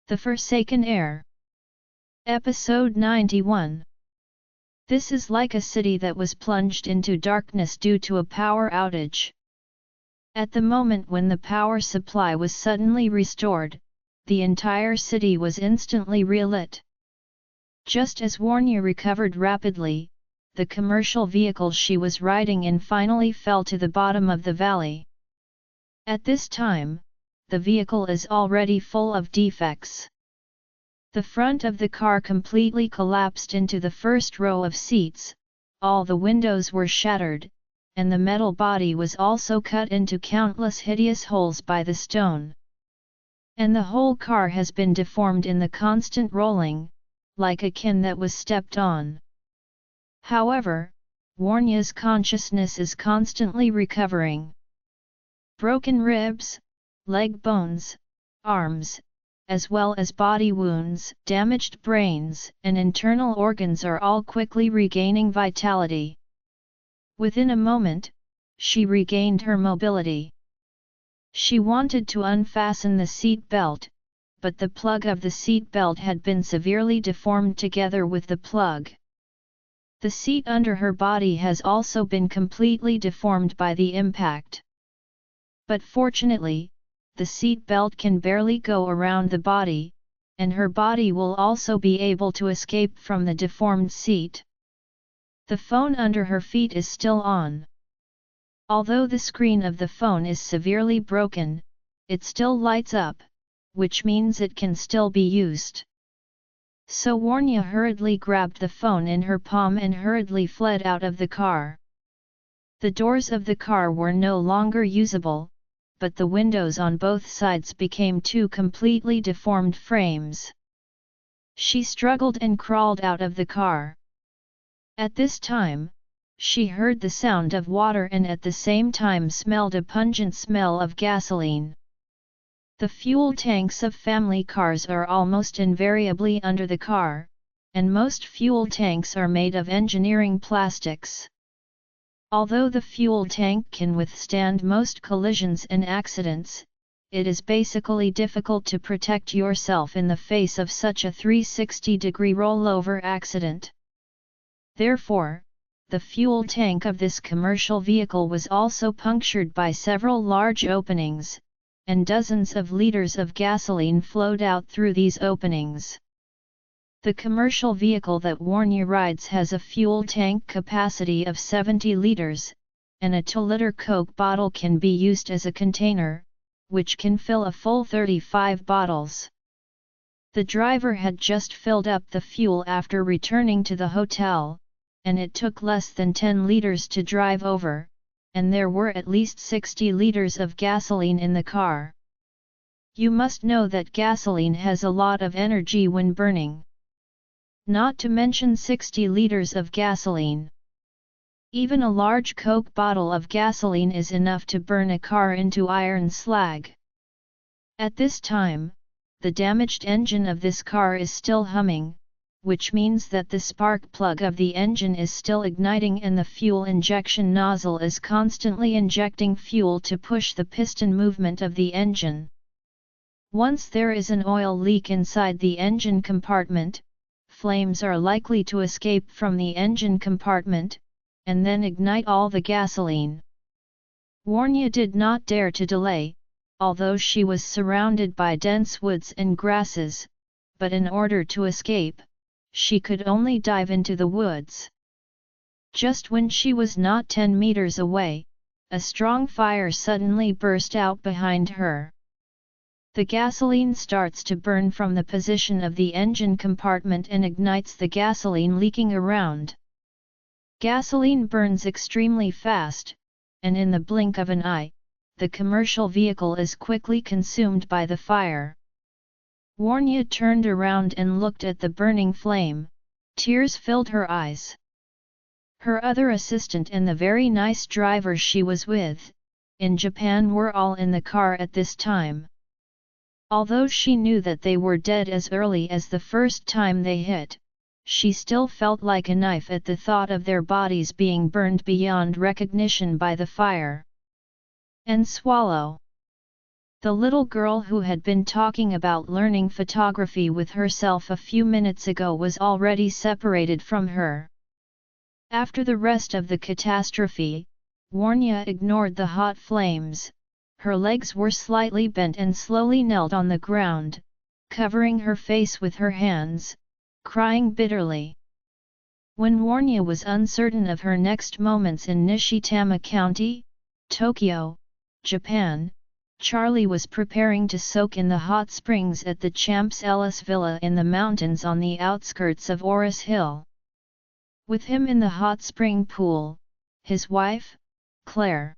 The Forsaken Heir. Episode 91. This is like a city that was plunged into darkness due to a power outage. At the moment when the power supply was suddenly restored, the entire city was instantly relit. Just as Warnia recovered rapidly, the commercial vehicle she was riding in finally fell to the bottom of the valley. At this time, the vehicle is already full of defects. The front of the car completely collapsed into the first row of seats, all the windows were shattered, and the metal body was also cut into countless hideous holes by the stone. And the whole car has been deformed in the constant rolling, like a can that was stepped on. However, Warnia's consciousness is constantly recovering. Broken ribs, leg bones, arms, as well as body wounds, damaged brains, and internal organs are all quickly regaining vitality. Within a moment, she regained her mobility. She wanted to unfasten the seat belt, but the plug of the seat belt had been severely deformed together with the plug. The seat under her body has also been completely deformed by the impact. But fortunately, the seat belt can barely go around the body, and her body will also be able to escape from the deformed seat. The phone under her feet is still on. Although the screen of the phone is severely broken, it still lights up, which means it can still be used. So Warnia hurriedly grabbed the phone in her palm and hurriedly fled out of the car. The doors of the car were no longer usable, but the windows on both sides became two completely deformed frames. She struggled and crawled out of the car. At this time, she heard the sound of water and at the same time smelled a pungent smell of gasoline. The fuel tanks of family cars are almost invariably under the car, and most fuel tanks are made of engineering plastics. Although the fuel tank can withstand most collisions and accidents, it is basically difficult to protect yourself in the face of such a 360-degree rollover accident. Therefore, the fuel tank of this commercial vehicle was also punctured by several large openings, and dozens of liters of gasoline flowed out through these openings. The commercial vehicle that Warnia rides has a fuel tank capacity of 70 liters, and a 2-liter Coke bottle can be used as a container, which can fill a full 35 bottles. The driver had just filled up the fuel after returning to the hotel, and it took less than 10 liters to drive over, and there were at least 60 liters of gasoline in the car. You must know that gasoline has a lot of energy when burning. Not to mention 60 liters of gasoline. Even a large Coke bottle of gasoline is enough to burn a car into iron slag. At this time, the damaged engine of this car is still humming, which means that the spark plug of the engine is still igniting and the fuel injection nozzle is constantly injecting fuel to push the piston movement of the engine. Once there is an oil leak inside the engine compartment, flames are likely to escape from the engine compartment, and then ignite all the gasoline. Warnia did not dare to delay, although she was surrounded by dense woods and grasses, but in order to escape, she could only dive into the woods. Just when she was not 10 meters away, a strong fire suddenly burst out behind her. The gasoline starts to burn from the position of the engine compartment and ignites the gasoline leaking around. Gasoline burns extremely fast, and in the blink of an eye, the commercial vehicle is quickly consumed by the fire. Warnia turned around and looked at the burning flame. Tears filled her eyes. Her other assistant and the very nice driver she was with, in Japan, were all in the car at this time. Although she knew that they were dead as early as the first time they hit, she still felt like a knife at the thought of their bodies being burned beyond recognition by the fire. And swallow. The little girl who had been talking about learning photography with herself a few minutes ago was already separated from her. After the rest of the catastrophe, Warnia ignored the hot flames. Her legs were slightly bent and slowly knelt on the ground, covering her face with her hands, crying bitterly. When Warnia was uncertain of her next moments in Nishitama County, Tokyo, Japan, Charlie was preparing to soak in the hot springs at the Champs Ellis Villa in the mountains on the outskirts of Oris Hill. With him in the hot spring pool, his wife, Claire.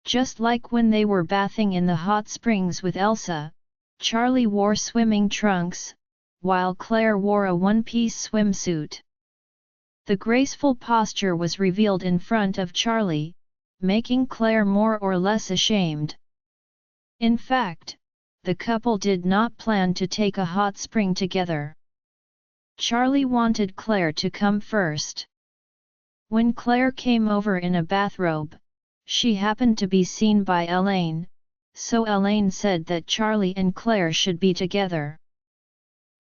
Just like when they were bathing in the hot springs with Elsa, Charlie wore swimming trunks, while Claire wore a one-piece swimsuit. The graceful posture was revealed in front of Charlie, making Claire more or less ashamed. In fact, the couple did not plan to take a hot spring together. Charlie wanted Claire to come first. When Claire came over in a bathrobe, she happened to be seen by Elaine, so Elaine said that Charlie and Claire should be together.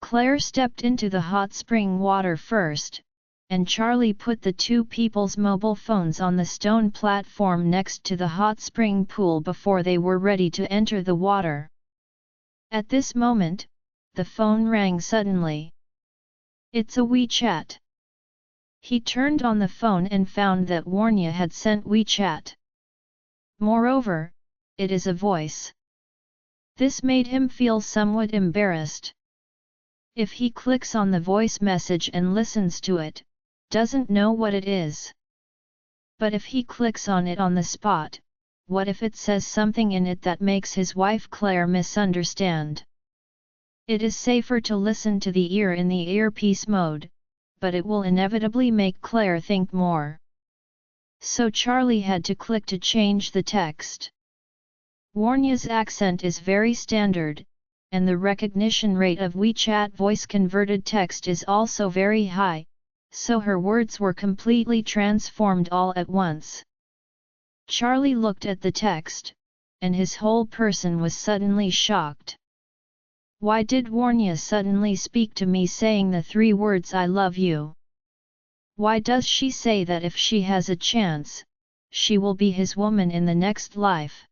Claire stepped into the hot spring water first, and Charlie put the two people's mobile phones on the stone platform next to the hot spring pool before they were ready to enter the water. At this moment, the phone rang suddenly. "It's a WeChat." He turned on the phone and found that Warnia had sent WeChat. Moreover, it is a voice. This made him feel somewhat embarrassed. If he clicks on the voice message and listens to it, doesn't know what it is. But if he clicks on it on the spot, what if it says something in it that makes his wife Claire misunderstand? It is safer to listen to the ear in the earpiece mode, but it will inevitably make Claire think more. So Charlie had to click to change the text. Warnia's accent is very standard, and the recognition rate of WeChat voice-converted text is also very high, so her words were completely transformed all at once. Charlie looked at the text, and his whole person was suddenly shocked. Why did Warnia suddenly speak to me saying the three words "I love you"? Why does she say that if she has a chance, she will be his woman in the next life?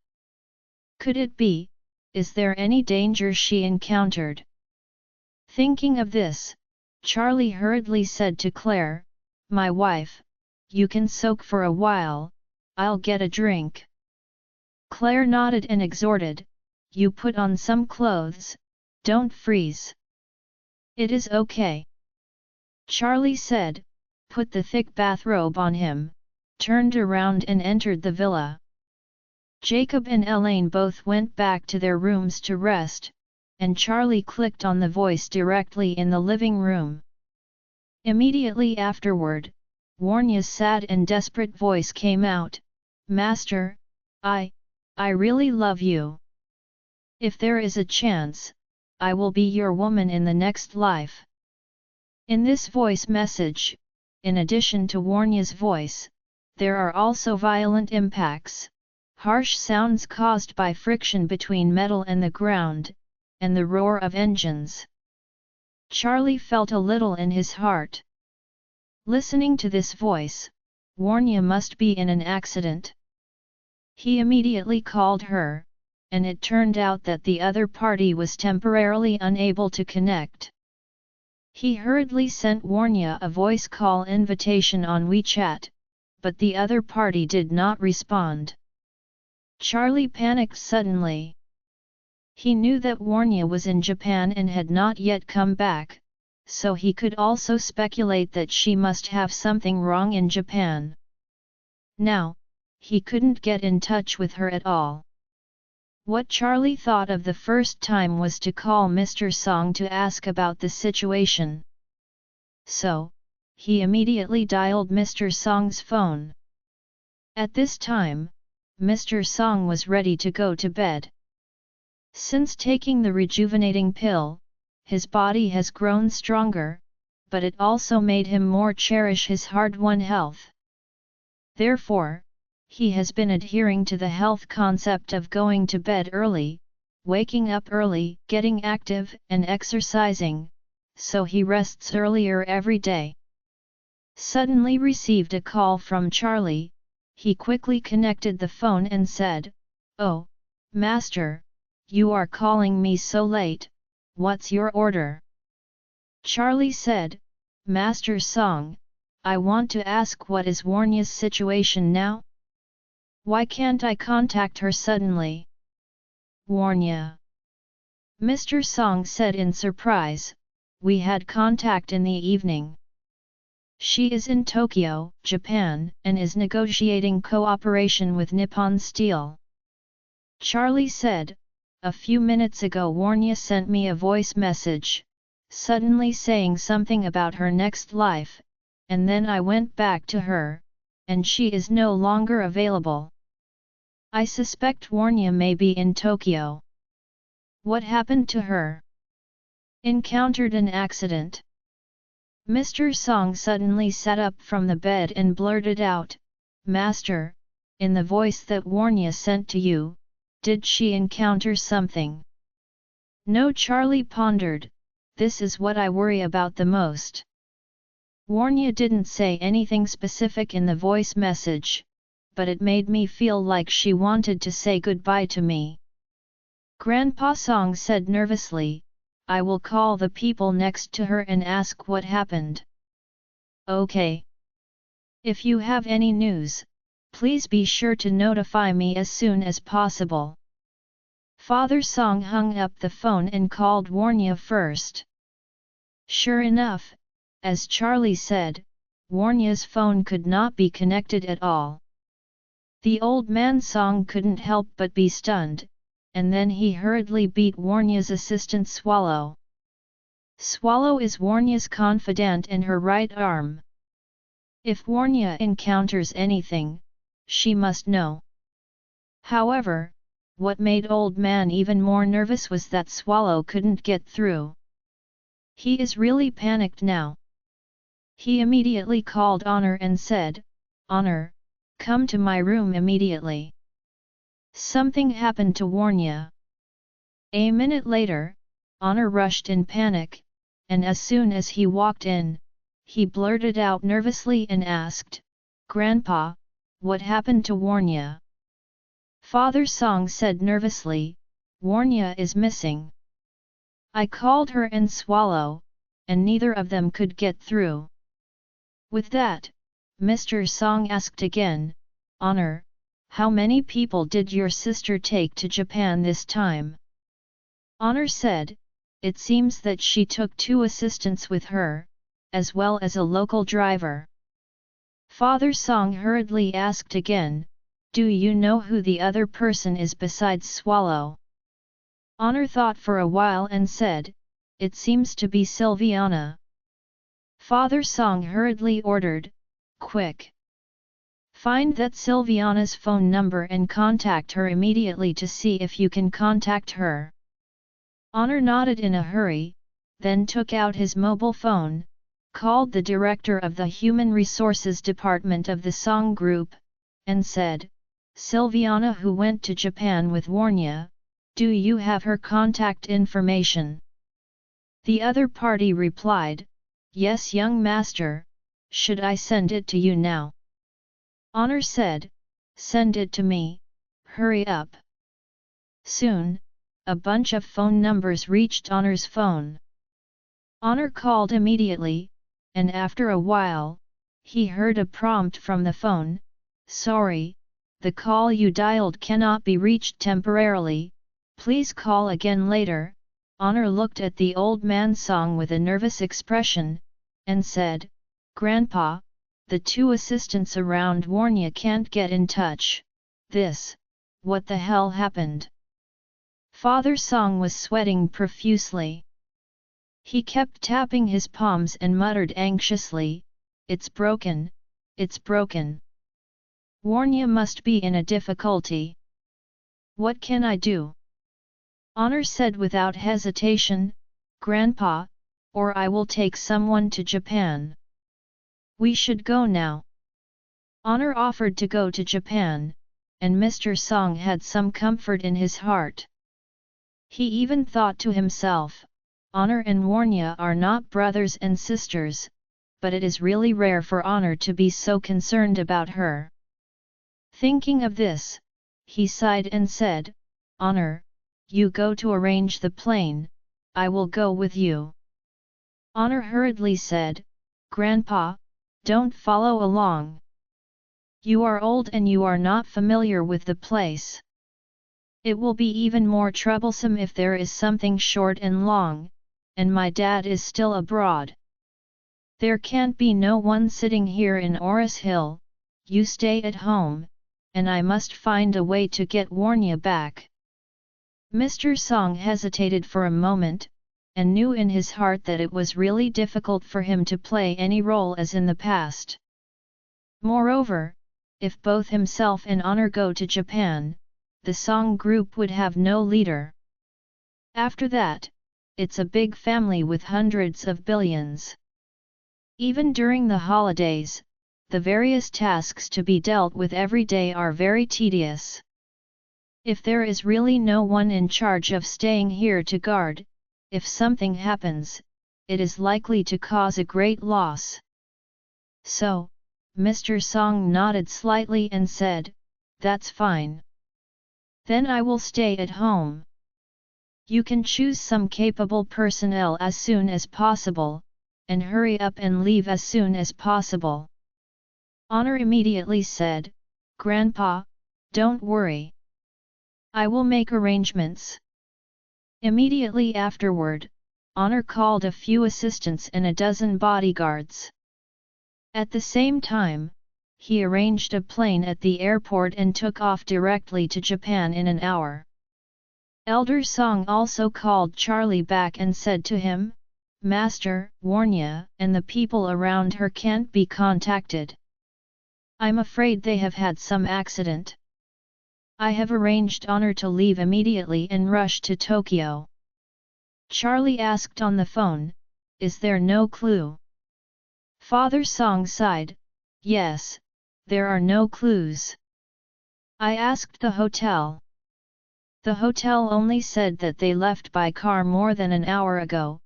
Could it be, is there any danger she encountered? Thinking of this, Charlie hurriedly said to Claire, "My wife, you can soak for a while, I'll get a drink." Claire nodded and exhorted, "You put on some clothes, don't freeze." "It is okay," Charlie said, put the thick bathrobe on him, turned around and entered the villa. Jacob and Elaine both went back to their rooms to rest, and Charlie clicked on the voice directly in the living room. Immediately afterward, Warnia's sad and desperate voice came out, "Master, I really love you. If there is a chance, I will be your woman in the next life." In this voice message, in addition to Warnia's voice, there are also violent impacts, harsh sounds caused by friction between metal and the ground, and the roar of engines. Charlie felt a little in his heart. Listening to this voice, Warnia must be in an accident. He immediately called her, and it turned out that the other party was temporarily unable to connect. He hurriedly sent Warnia a voice call invitation on WeChat, but the other party did not respond. Charlie panicked suddenly. He knew that Warnia was in Japan and had not yet come back, so he could also speculate that she must have something wrong in Japan. Now, he couldn't get in touch with her at all. What Charlie thought of the first time was to call Mr. Song to ask about the situation. So, he immediately dialed Mr. Song's phone. At this time, Mr. Song was ready to go to bed. Since taking the rejuvenating pill, his body has grown stronger, but it also made him more cherish his hard-won health. Therefore, he has been adhering to the health concept of going to bed early, waking up early, getting active and exercising, so he rests earlier every day. Suddenly received a call from Charlie. He quickly connected the phone and said, "Oh, Master, you are calling me so late, what's your order?" Charlie said, "Master Song, I want to ask what is Warnia's situation now? Why can't I contact her suddenly?" "Warnia," Mr. Song said in surprise, "we had contact in the evening. She is in Tokyo, Japan, and is negotiating cooperation with Nippon Steel." Charlie said, "A few minutes ago Warnia sent me a voice message, suddenly saying something about her next life, and then I went back to her, and she is no longer available. I suspect Warnia may be in Tokyo." "What happened to her?" "Encountered an accident." Mr. Song suddenly sat up from the bed and blurted out, "Master, in the voice that Warnia sent to you, did she encounter something?" "No." Charlie pondered, "this is what I worry about the most. Warnia didn't say anything specific in the voice message, but it made me feel like she wanted to say goodbye to me." Grandpa Song said nervously, "I will call the people next to her and ask what happened." "Okay. If you have any news, please be sure to notify me as soon as possible." Father Song hung up the phone and called Warnia first. Sure enough, as Charlie said, Warnia's phone could not be connected at all. The old man Song couldn't help but be stunned, and then he hurriedly beat Warnia's assistant Swallow. Swallow is Warnia's confidant and her right arm. If Warnia encounters anything, she must know. However, what made Old Man even more nervous was that Swallow couldn't get through. He is really panicked now. He immediately called Honor and said, "Honor, come to my room immediately. Something happened to Warnia." A minute later, Honor rushed in panic, and as soon as he walked in, he blurted out nervously and asked, "Grandpa, what happened to Warnia?" Father Song said nervously, "Warnia is missing. I called her and Swallow, and neither of them could get through." With that, Mr. Song asked again, "Honor, how many people did your sister take to Japan this time?" Honor said, "It seems that she took 2 assistants with her, as well as a local driver." Father Song hurriedly asked again, "Do you know who the other person is besides Swallow?" Honor thought for a while and said, "It seems to be Sylviana." Father Song hurriedly ordered, "Quick! Find that Sylviana's phone number and contact her immediately to see if you can contact her." Honor nodded in a hurry, then took out his mobile phone, called the director of the Human Resources Department of the Song Group, and said, "Sylviana who went to Japan with Warnia, do you have her contact information?" The other party replied, "Yes, young master, should I send it to you now?" Honor said, "Send it to me, hurry up." Soon, a bunch of phone numbers reached Honor's phone. Honor called immediately, and after a while, he heard a prompt from the phone, "Sorry, the call you dialed cannot be reached temporarily, please call again later." Honor looked at the old man Song with a nervous expression, and said, "Grandpa, the 2 assistants around Warnia can't get in touch. What the hell happened?" Father Song was sweating profusely. He kept tapping his palms and muttered anxiously, "It's broken, it's broken. Warnia must be in a difficulty. What can I do?" Honor said without hesitation, "Grandpa, or I will take someone to Japan. We should go now." Honor offered to go to Japan, and Mr. Song had some comfort in his heart. He even thought to himself, Honor and Warnia are not brothers and sisters, but it is really rare for Honor to be so concerned about her. Thinking of this, he sighed and said, Honor, you go to arrange the plane, I will go with you. Honor hurriedly said, Grandpa, don't follow along. You are old and you are not familiar with the place. It will be even more troublesome if there is something short and long, and my dad is still abroad. There can't be no one sitting here in Oris Hill, you stay at home, and I must find a way to get Warnia back. Mr. Song hesitated for a moment, and knew in his heart that it was really difficult for him to play any role as in the past. Moreover, if both himself and Honor go to Japan, the Song group would have no leader. After that, it's a big family with hundreds of billions. Even during the holidays, the various tasks to be dealt with every day are very tedious. If there is really no one in charge of staying here to guard, if something happens, it is likely to cause a great loss. So, Mr. Song nodded slightly and said, That's fine. Then I will stay at home. You can choose some capable personnel as soon as possible, and hurry up and leave as soon as possible. Honor immediately said, Grandpa, don't worry. I will make arrangements. Immediately afterward, Honor called a few assistants and a dozen bodyguards. At the same time, he arranged a plane at the airport and took off directly to Japan in an hour. Elder Song also called Charlie back and said to him, Master, Warnia and the people around her can't be contacted. I'm afraid they have had some accident. I have arranged Honor to leave immediately and rush to Tokyo. Charlie asked on the phone, Is there no clue? Father Song sighed, Yes, there are no clues. I asked the hotel. The hotel only said that they left by car more than an hour ago,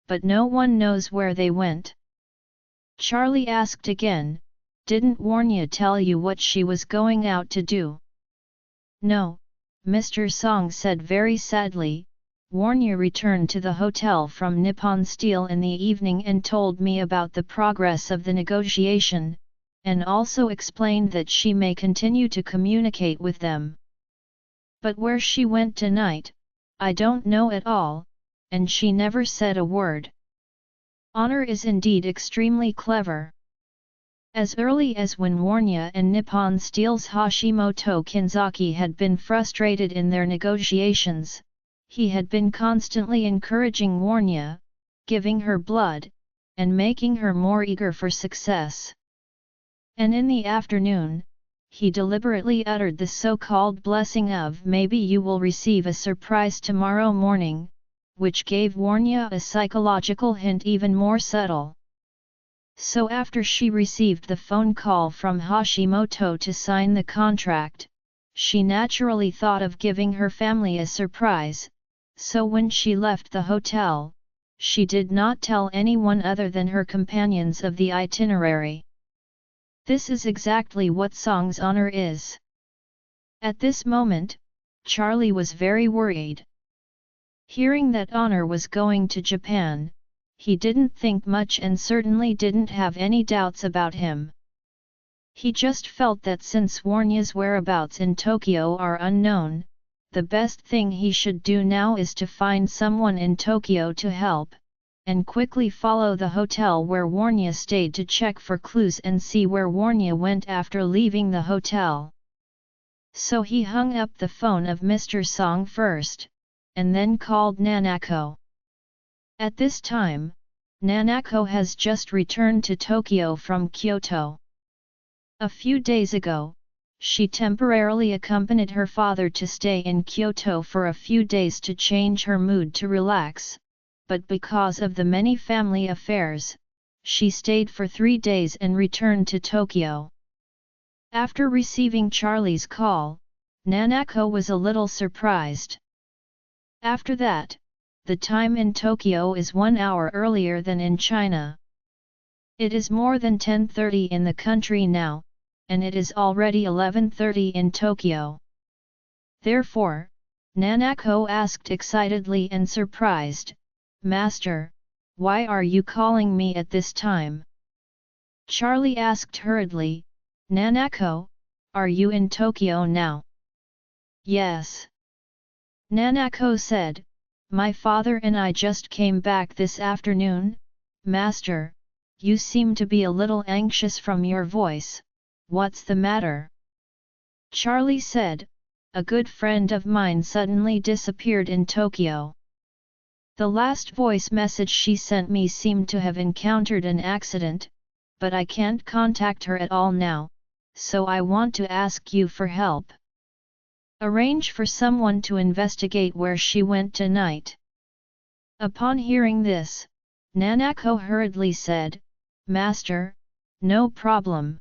but no one knows where they went. Charlie asked again, Didn't Warnia tell you what she was going out to do? No, Mr. Song said very sadly. Warnia returned to the hotel from Nippon Steel in the evening and told me about the progress of the negotiation, and also explained that she may continue to communicate with them. But where she went tonight, I don't know at all, and she never said a word. Honor is indeed extremely clever. As early as when Warnia and Nippon Steel's Hashimoto Kinzaki had been frustrated in their negotiations, he had been constantly encouraging Warnia, giving her blood, and making her more eager for success. And in the afternoon, he deliberately uttered the so-called blessing of maybe you will receive a surprise tomorrow morning, which gave Warnia a psychological hint even more subtle. So after she received the phone call from Hashimoto to sign the contract, she naturally thought of giving her family a surprise, so when she left the hotel, she did not tell anyone other than her companions of the itinerary. This is exactly what Song's honor is. At this moment, Charlie was very worried. Hearing that Honor was going to Japan, he didn't think much and certainly didn't have any doubts about him. He just felt that since Warnia's whereabouts in Tokyo are unknown, the best thing he should do now is to find someone in Tokyo to help, and quickly follow the hotel where Warnia stayed to check for clues and see where Warnia went after leaving the hotel. So he hung up the phone of Mr. Song first, and then called Nanako. At this time, Nanako has just returned to Tokyo from Kyoto. A few days ago, she temporarily accompanied her father to stay in Kyoto for a few days to change her mood to relax, but because of the many family affairs, she stayed for 3 days and returned to Tokyo. After receiving Charlie's call, Nanako was a little surprised. After that, the time in Tokyo is 1 hour earlier than in China. It is more than 10:30 in the country now, and it is already 11:30 in Tokyo. Therefore, Nanako asked excitedly and surprised, "Master, why are you calling me at this time?" Charlie asked hurriedly, "Nanako, are you in Tokyo now?" "Yes." Nanako said, "My father and I just came back this afternoon. Master, you seem to be a little anxious from your voice, what's the matter?" Charlie said, "A good friend of mine suddenly disappeared in Tokyo. The last voice message she sent me seemed to have encountered an accident, but I can't contact her at all now, so I want to ask you for help. Arrange for someone to investigate where she went tonight." Upon hearing this, Nanako hurriedly said, "Master, no problem.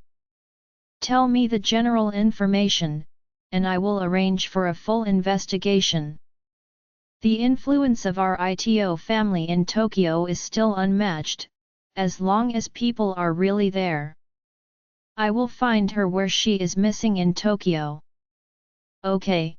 Tell me the general information, and I will arrange for a full investigation. The influence of our ITO family in Tokyo is still unmatched, as long as people are really there. I will find her where she is missing in Tokyo." "Okay."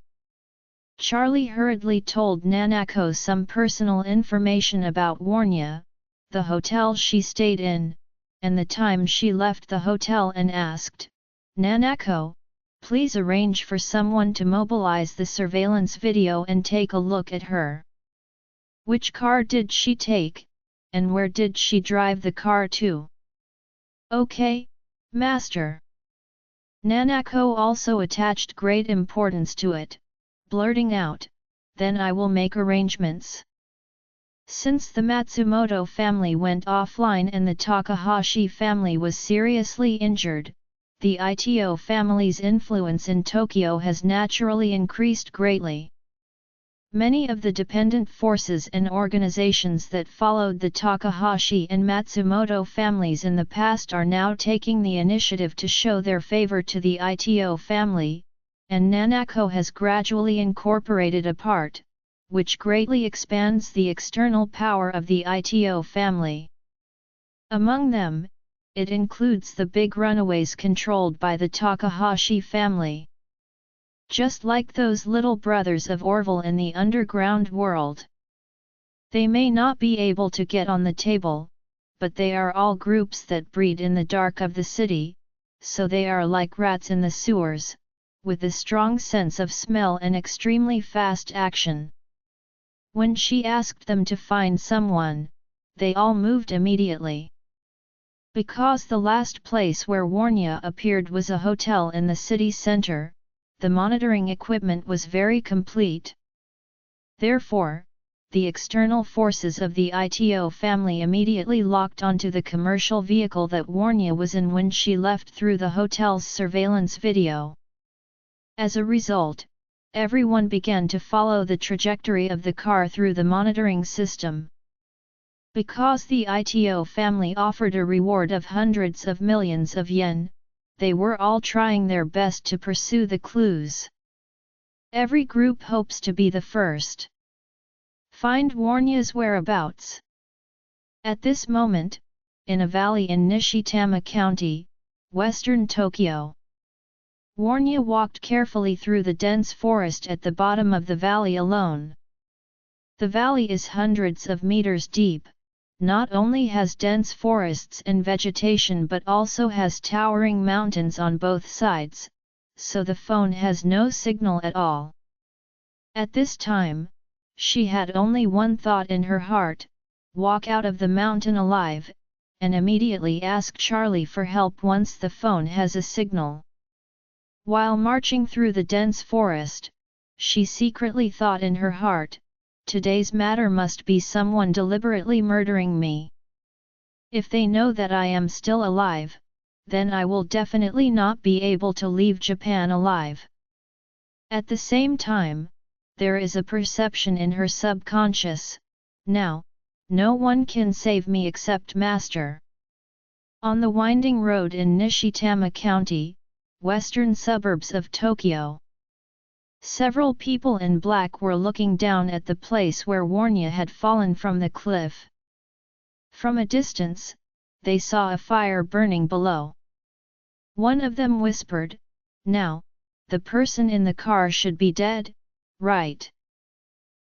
Charlie hurriedly told Nanako some personal information about Warnia, the hotel she stayed in, and the time she left the hotel, and asked, "Nanako, please arrange for someone to mobilize the surveillance video and take a look at her. Which car did she take, and where did she drive the car to?" "Okay, Master." Nanako also attached great importance to it, blurting out, "Then I will make arrangements." Since the Matsumoto family went offline and the Takahashi family was seriously injured, the ITO family's influence in Tokyo has naturally increased greatly. Many of the dependent forces and organizations that followed the Takahashi and Matsumoto families in the past are now taking the initiative to show their favor to the ITO family, and Nanako has gradually incorporated a part, which greatly expands the external power of the ITO family. Among them, it includes the big runaways controlled by the Takahashi family. Just like those little brothers of Orville in the underground world. They may not be able to get on the table, but they are all groups that breed in the dark of the city, so they are like rats in the sewers, with a strong sense of smell and extremely fast action. When she asked them to find someone, they all moved immediately. Because the last place where Warnia appeared was a hotel in the city center, the monitoring equipment was very complete. Therefore, the external forces of the ITO family immediately locked onto the commercial vehicle that Warnia was in when she left through the hotel's surveillance video. As a result, everyone began to follow the trajectory of the car through the monitoring system. Because the ITO family offered a reward of hundreds of millions of yen, they were all trying their best to pursue the clues. Every group hopes to be the first. Find Warnia's whereabouts. At this moment, in a valley in Nishitama County, western Tokyo, Warnia walked carefully through the dense forest at the bottom of the valley alone. The valley is hundreds of meters deep. Not only has dense forests and vegetation but also has towering mountains on both sides, so the phone has no signal at all. At this time, she had only one thought in her heart: walk out of the mountain alive, and immediately ask Charlie for help once the phone has a signal. While marching through the dense forest, she secretly thought in her heart, today's matter must be someone deliberately murdering me. If they know that I am still alive, then I will definitely not be able to leave Japan alive. At the same time, there is a perception in her subconscious, now, no one can save me except Master. On the winding road in Nishitama County, western suburbs of Tokyo, Several people in black were looking down at the place where Warnia had fallen from the cliff. From a distance, they saw a fire burning below. One of them whispered, "Now, the person in the car should be dead, right?"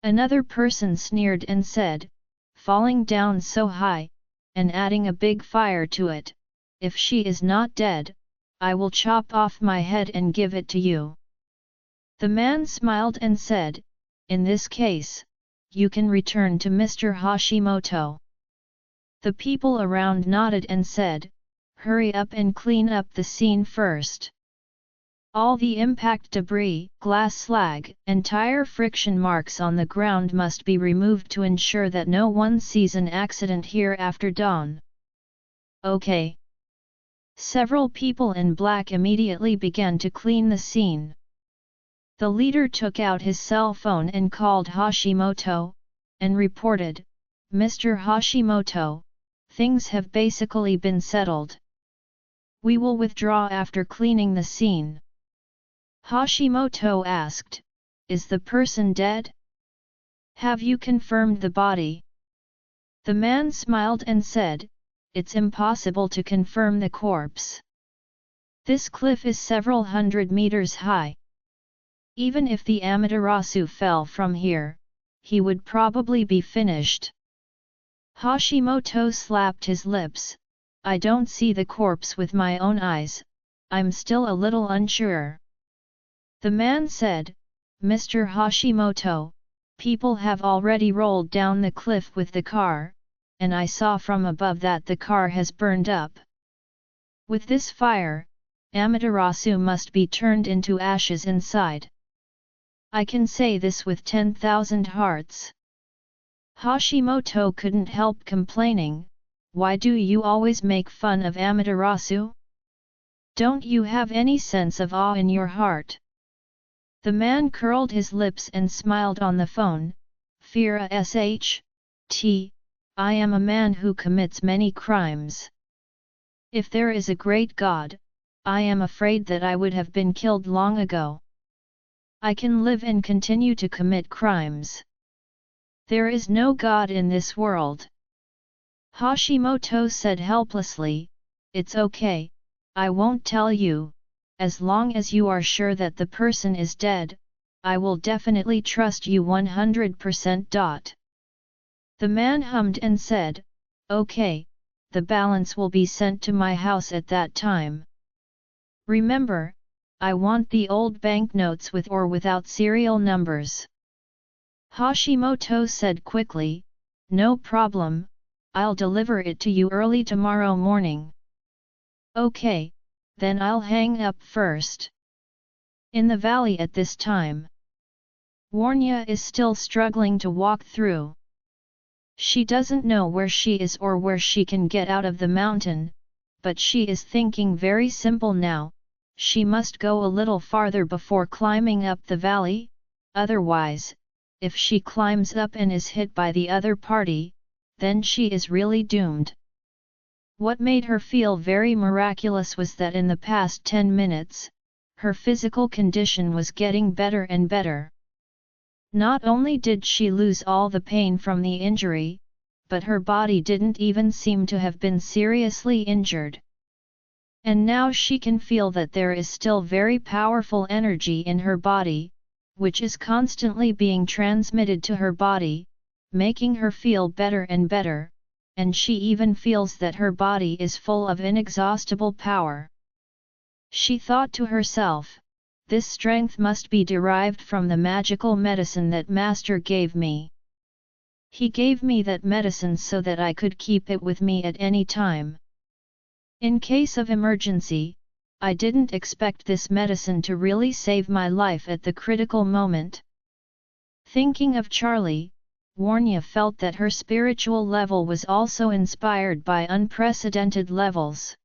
Another person sneered and said, "Falling down so high, and adding a big fire to it, if she is not dead, I will chop off my head and give it to you." The man smiled and said, "In this case, you can return to Mr. Hashimoto." The people around nodded and said, "Hurry up and clean up the scene first. All the impact debris, glass slag, and tire friction marks on the ground must be removed to ensure that no one sees an accident here after dawn." "Okay." Several people in black immediately began to clean the scene. The leader took out his cell phone and called Hashimoto, and reported, "Mr. Hashimoto, things have basically been settled. We will withdraw after cleaning the scene." Hashimoto asked, "Is the person dead? Have you confirmed the body?" The man smiled and said, "It's impossible to confirm the corpse. This cliff is several hundred meters high. Even if the Amaterasu fell from here, he would probably be finished." Hashimoto slapped his lips. "I don't see the corpse with my own eyes, I'm still a little unsure." The man said, "Mr. Hashimoto, people have already rolled down the cliff with the car, and I saw from above that the car has burned up. With this fire, Amaterasu must be turned into ashes inside. I can say this with 10,000 hearts." Hashimoto couldn't help complaining, "Why do you always make fun of Amaterasu? Don't you have any sense of awe in your heart?" The man curled his lips and smiled on the phone, "Fira SHT, I am a man who commits many crimes. If there is a great God, I am afraid that I would have been killed long ago. I can live and continue to commit crimes. There is no God in this world." Hashimoto said helplessly, "It's okay, I won't tell you, as long as you are sure that the person is dead, I will definitely trust you 100%. The man hummed and said, "Okay, the balance will be sent to my house at that time. Remember, I want the old banknotes with or without serial numbers." Hashimoto said quickly, "No problem, I'll deliver it to you early tomorrow morning." "Okay, then I'll hang up first." In the valley at this time, Warnia is still struggling to walk through. She doesn't know where she is or where she can get out of the mountain, but she is thinking very simple now, she must go a little farther before climbing up the valley, otherwise, if she climbs up and is hit by the other party, then she is really doomed. What made her feel very miraculous was that in the past 10 minutes, her physical condition was getting better and better. Not only did she lose all the pain from the injury, but her body didn't even seem to have been seriously injured. And now she can feel that there is still very powerful energy in her body, which is constantly being transmitted to her body, making her feel better and better, and she even feels that her body is full of inexhaustible power. She thought to herself, "This strength must be derived from the magical medicine that Master gave me. He gave me that medicine so that I could keep it with me at any time. In case of emergency, I didn't expect this medicine to really save my life at the critical moment." Thinking of Charlie, Warnia felt that her spiritual level was also inspired by unprecedented levels.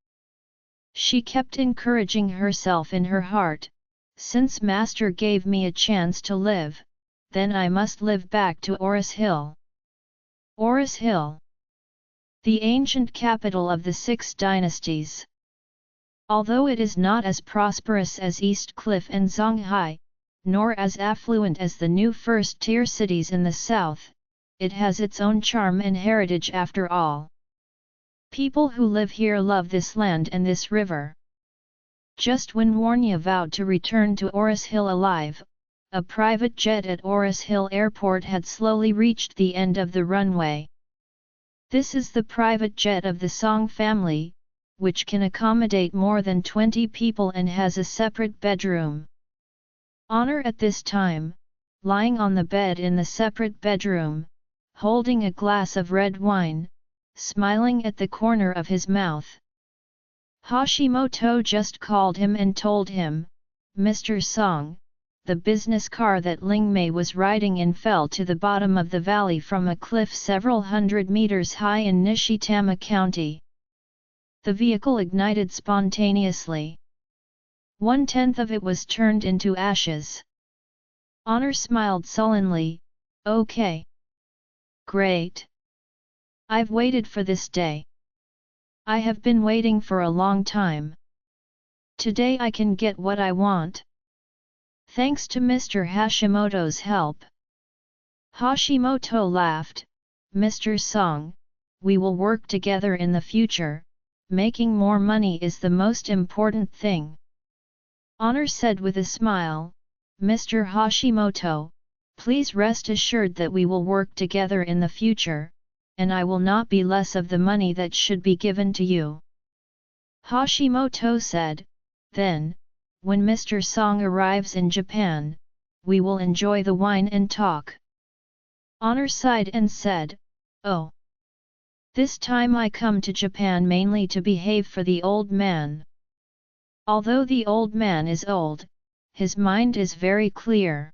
She kept encouraging herself in her heart, "Since Master gave me a chance to live, then I must live back to Oris Hill." Oris Hill, the ancient capital of the 6 dynasties. Although it is not as prosperous as East Cliff and Zonghai, nor as affluent as the new first-tier cities in the south. It has its own charm and heritage after all. People who live here love this land and this river. Just when Warnia vowed to return to Oris Hill alive, a private jet at Oris Hill Airport had slowly reached the end of the runway. This is the private jet of the Song family, which can accommodate more than 20 people and has a separate bedroom. Honor at this time, lying on the bed in the separate bedroom, holding a glass of red wine, smiling at the corner of his mouth. Hashimoto just called him and told him, "Mr. Song, the business car that Lingmei was riding in fell to the bottom of the valley from a cliff several hundred meters high in Nishitama County. The vehicle ignited spontaneously. 1/10 of it was turned into ashes." Honor smiled sullenly, "Okay. Great. I've waited for this day. I have been waiting for a long time. Today I can get what I want. Thanks to Mr. Hashimoto's help." Hashimoto laughed, "Mr. Song, we will work together in the future, making more money is the most important thing." Honor said with a smile, "Mr. Hashimoto, please rest assured that we will work together in the future, and I will not be less of the money that should be given to you." Hashimoto said, "Then, when Mr. Song arrives in Japan, we will enjoy the wine and talk." Honor sighed and said, "Oh. This time I come to Japan mainly to behave for the old man." Although the old man is old, his mind is very clear.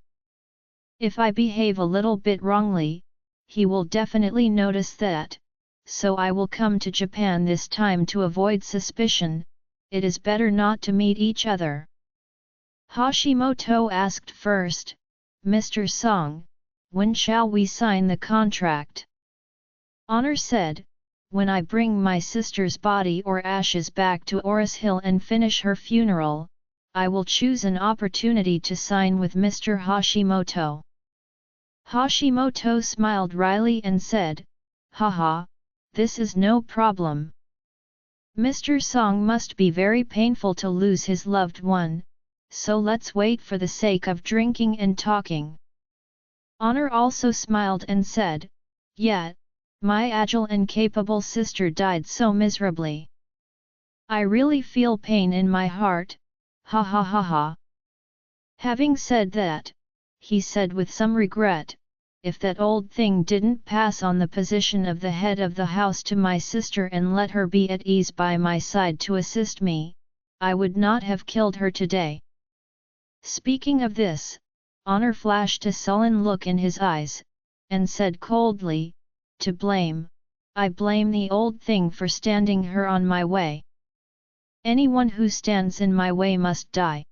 If I behave a little bit wrongly, he will definitely notice that, so I will come to Japan this time to avoid suspicion. It is better not to meet each other." Hashimoto asked first, "Mr. Song, when shall we sign the contract?" Honor said, "When I bring my sister's body or ashes back to Oris Hill and finish her funeral, I will choose an opportunity to sign with Mr. Hashimoto." Hashimoto smiled wryly and said, "Haha, this is no problem. Mr. Song must be very painful to lose his loved one, so let's wait for the sake of drinking and talking." Honor also smiled and said, "Yet, my agile and capable sister died so miserably. I really feel pain in my heart, ha ha ha ha." Having said that, he said with some regret, "If that old thing didn't pass on the position of the head of the house to my sister and let her be at ease by my side to assist me, I would not have killed her today." Speaking of this, Honor flashed a sullen look in his eyes, and said coldly, "To blame, I blame the old thing for standing her on my way. Anyone who stands in my way must die."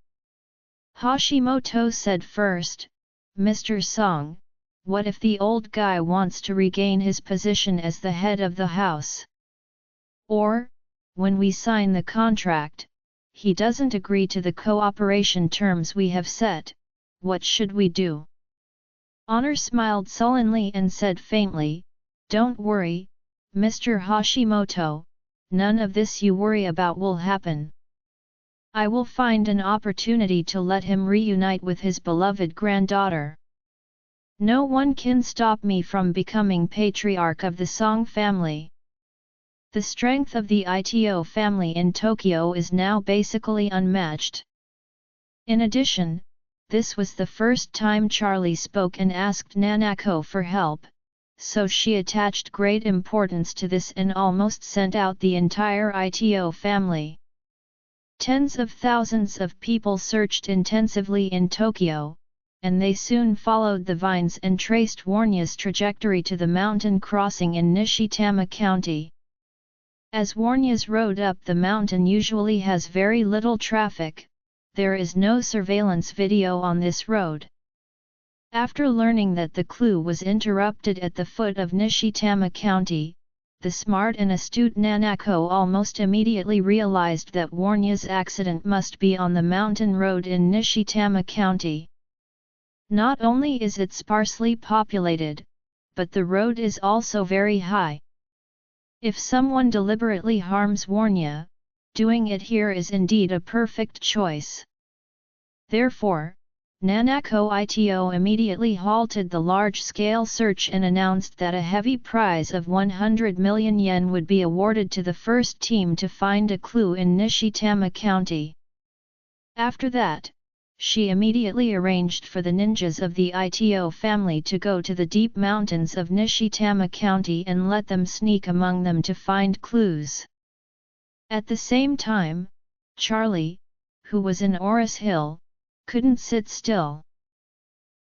Hashimoto said first, "Mr. Song, what if the old guy wants to regain his position as the head of the house? Or, when we sign the contract, he doesn't agree to the cooperation terms we have set, what should we do?" Honor smiled sullenly and said faintly, "Don't worry, Mr. Hashimoto, none of this you worry about will happen. I will find an opportunity to let him reunite with his beloved granddaughter. No one can stop me from becoming patriarch of the Song family." The strength of the Ito family in Tokyo is now basically unmatched. In addition, this was the first time Charlie spoke and asked Nanako for help, so she attached great importance to this and almost sent out the entire Ito family. Tens of thousands of people searched intensively in Tokyo, and they soon followed the vines and traced Warnia's trajectory to the mountain crossing in Nishitama County. As Warnia's road up the mountain usually has very little traffic, there is no surveillance video on this road. After learning that the clue was interrupted at the foot of Nishitama County, the smart and astute Nanako almost immediately realized that Warnia's accident must be on the mountain road in Nishitama County. Not only is it sparsely populated, but the road is also very high. If someone deliberately harms Warnia, doing it here is indeed a perfect choice. Therefore, Nanako Ito immediately halted the large-scale search and announced that a heavy prize of 100 million yen would be awarded to the first team to find a clue in Nishitama County. After that, she immediately arranged for the ninjas of the Ito family to go to the deep mountains of Nishitama County and let them sneak among them to find clues. At the same time, Charlie, who was in Oris Hill, couldn't sit still.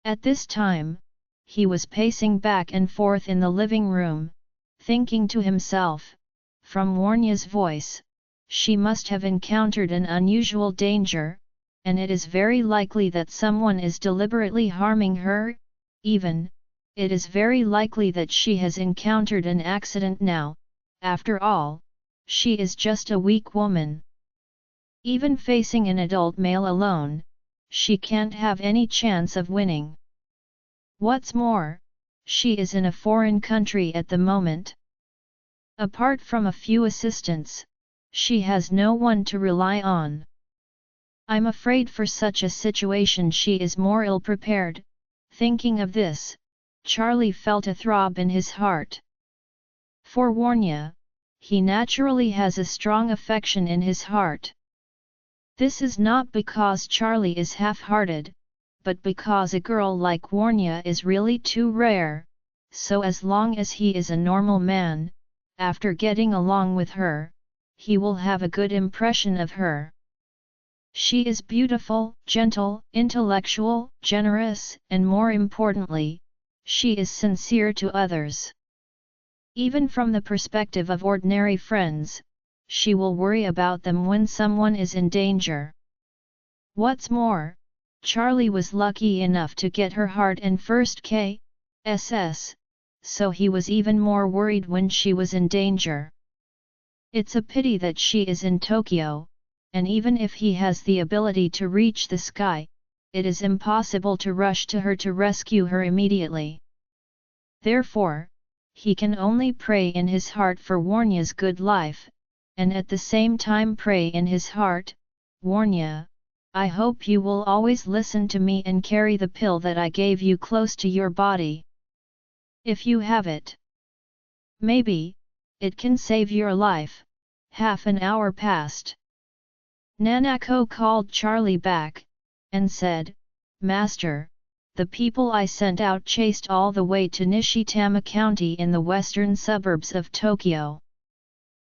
At this time, he was pacing back and forth in the living room, thinking to himself, from Warnia's voice, she must have encountered an unusual danger, and it is very likely that someone is deliberately harming her, even, it is very likely that she has encountered an accident now, after all, she is just a weak woman. Even facing an adult male alone, she can't have any chance of winning. What's more, she is in a foreign country at the moment. Apart from a few assistants, she has no one to rely on. I'm afraid for such a situation she is more ill-prepared. Thinking of this, Charlie felt a throb in his heart. For Warnia, he naturally has a strong affection in his heart. This is not because Charlie is half-hearted, but because a girl like Warnia is really too rare, so as long as he is a normal man, after getting along with her, he will have a good impression of her. She is beautiful, gentle, intellectual, generous, and more importantly, she is sincere to others. Even from the perspective of ordinary friends, she will worry about them when someone is in danger. What's more, Charlie was lucky enough to get her heart and first KSS, so he was even more worried when she was in danger. It's a pity that she is in Tokyo, and even if he has the ability to reach the sky, it is impossible to rush to her to rescue her immediately. Therefore, he can only pray in his heart for Warnia's good life, and at the same time pray in his heart, Warnia, I hope you will always listen to me and carry the pill that I gave you close to your body. If you have it, maybe, it can save your life. Half an hour passed. Nanako called Charlie back, and said, Master, the people I sent out chased all the way to Nishitama County in the western suburbs of Tokyo.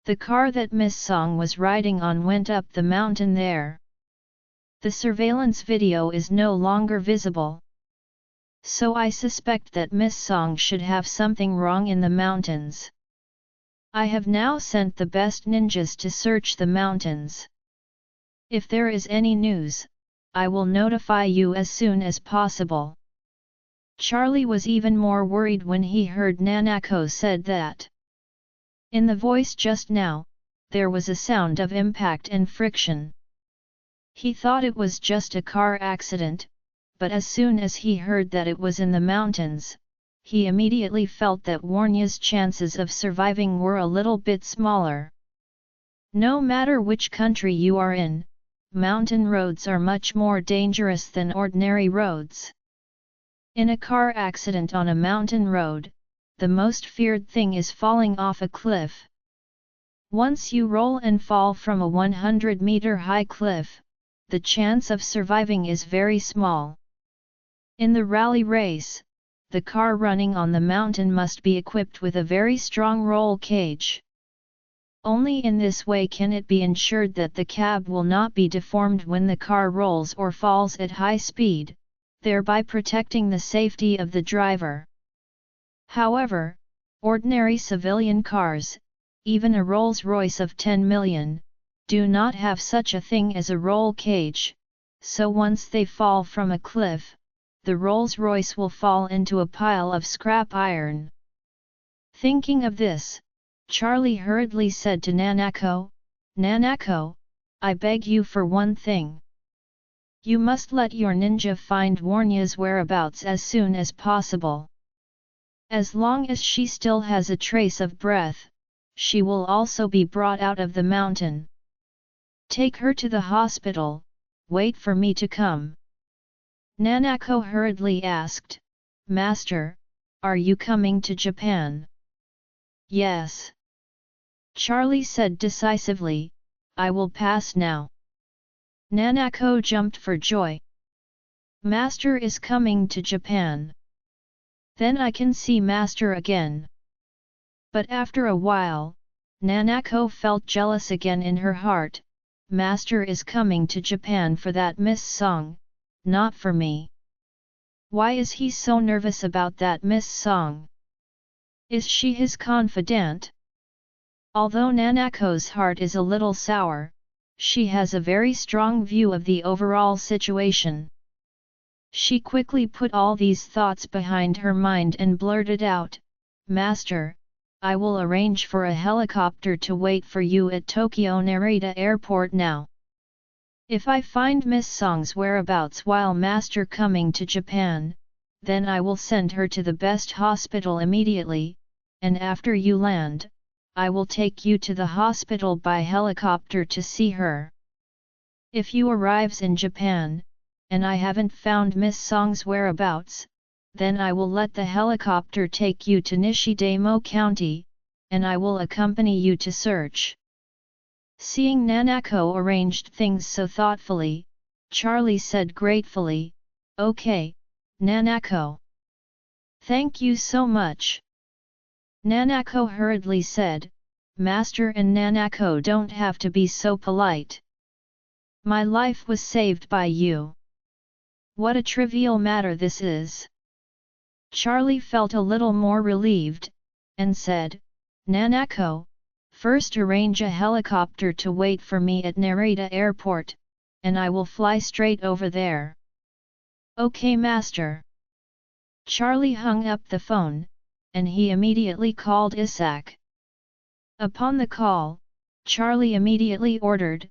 The car that Miss Song was riding on went up the mountain there. The surveillance video is no longer visible. So I suspect that Miss Song should have something wrong in the mountains. I have now sent the best ninjas to search the mountains. If there is any news, I will notify you as soon as possible. Charlie was even more worried when he heard Nanako said that. In the voice just now, there was a sound of impact and friction. He thought it was just a car accident, but as soon as he heard that it was in the mountains, he immediately felt that Warnia's chances of surviving were a little bit smaller. No matter which country you are in, mountain roads are much more dangerous than ordinary roads. In a car accident on a mountain road, the most feared thing is falling off a cliff. Once you roll and fall from a 100-meter high cliff, the chance of surviving is very small. In the rally race, the car running on the mountain must be equipped with a very strong roll cage. Only in this way can it be ensured that the cab will not be deformed when the car rolls or falls at high speed, thereby protecting the safety of the driver. However, ordinary civilian cars, even a Rolls-Royce of 10 million, do not have such a thing as a roll cage, so once they fall from a cliff, the Rolls-Royce will fall into a pile of scrap iron. Thinking of this, Charlie hurriedly said to Nanako, Nanako, I beg you for one thing. You must let your ninja find Warnia's whereabouts as soon as possible. As long as she still has a trace of breath, she will also be brought out of the mountain. Take her to the hospital, wait for me to come. Nanako hurriedly asked, Master, are you coming to Japan? Yes. Charlie said decisively, I will pass now. Nanako jumped for joy. Master is coming to Japan. Then I can see Master again. But after a while, Nanako felt jealous again in her heart. Master is coming to Japan for that Miss Song, not for me. Why is he so nervous about that Miss Song? Is she his confidant? Although Nanako's heart is a little sour, she has a very strong view of the overall situation. She quickly put all these thoughts behind her mind and blurted out, Master, I will arrange for a helicopter to wait for you at Tokyo Narita Airport now. If I find Miss Song's whereabouts while Master coming to Japan, then I will send her to the best hospital immediately, and after you land, I will take you to the hospital by helicopter to see her. If you arrives in Japan, and I haven't found Miss Song's whereabouts, then I will let the helicopter take you to Nishidamo County, and I will accompany you to search. Seeing Nanako arranged things so thoughtfully, Charlie said gratefully, Okay, Nanako. Thank you so much. Nanako hurriedly said, Master and Nanako don't have to be so polite. My life was saved by you. What a trivial matter this is. Charlie felt a little more relieved, and said, Nanako, first arrange a helicopter to wait for me at Narita Airport, and I will fly straight over there. Okay, Master. Charlie hung up the phone, and he immediately called Isaac. Upon the call, Charlie immediately ordered,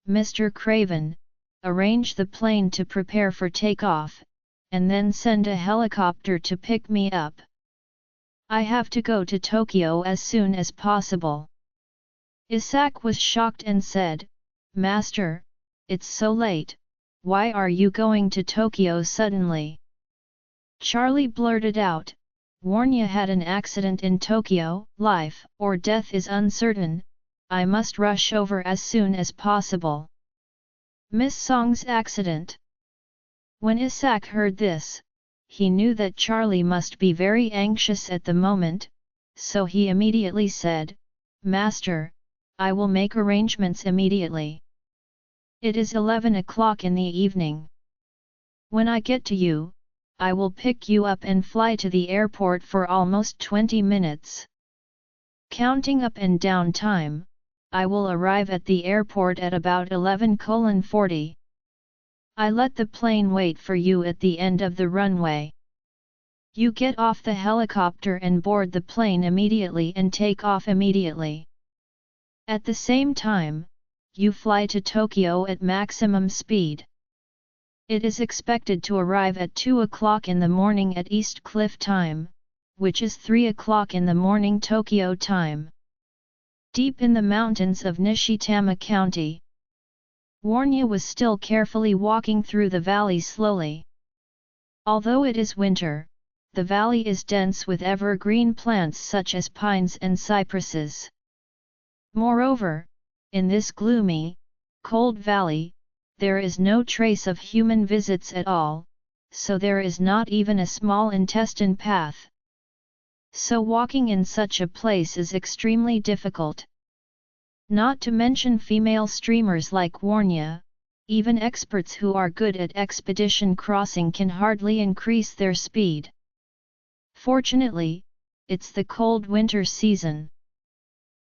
Mr. Craven, arrange the plane to prepare for takeoff, and then send a helicopter to pick me up. I have to go to Tokyo as soon as possible. Isaac was shocked and said, Master, it's so late, why are you going to Tokyo suddenly? Charlie blurted out, Warnia had an accident in Tokyo, life or death is uncertain, I must rush over as soon as possible. Miss Song's accident. When Isaac heard this, he knew that Charlie must be very anxious at the moment, so he immediately said, Master, I will make arrangements immediately. It is 11 o'clock in the evening. When I get to you, I will pick you up and fly to the airport for almost 20 minutes. Counting up and down time, I will arrive at the airport at about 11:40. I let the plane wait for you at the end of the runway. You get off the helicopter and board the plane immediately and take off immediately. At the same time, you fly to Tokyo at maximum speed. It is expected to arrive at 2 o'clock in the morning at East Cliff time, which is 3 o'clock in the morning Tokyo time. Deep in the mountains of Nishitama County. Warnia was still carefully walking through the valley slowly. Although it is winter, the valley is dense with evergreen plants such as pines and cypresses. Moreover, in this gloomy, cold valley, there is no trace of human visits at all, so there is not even a small intestine path. So walking in such a place is extremely difficult. Not to mention female streamers like Warnia, even experts who are good at expedition crossing can hardly increase their speed. Fortunately, it's the cold winter season.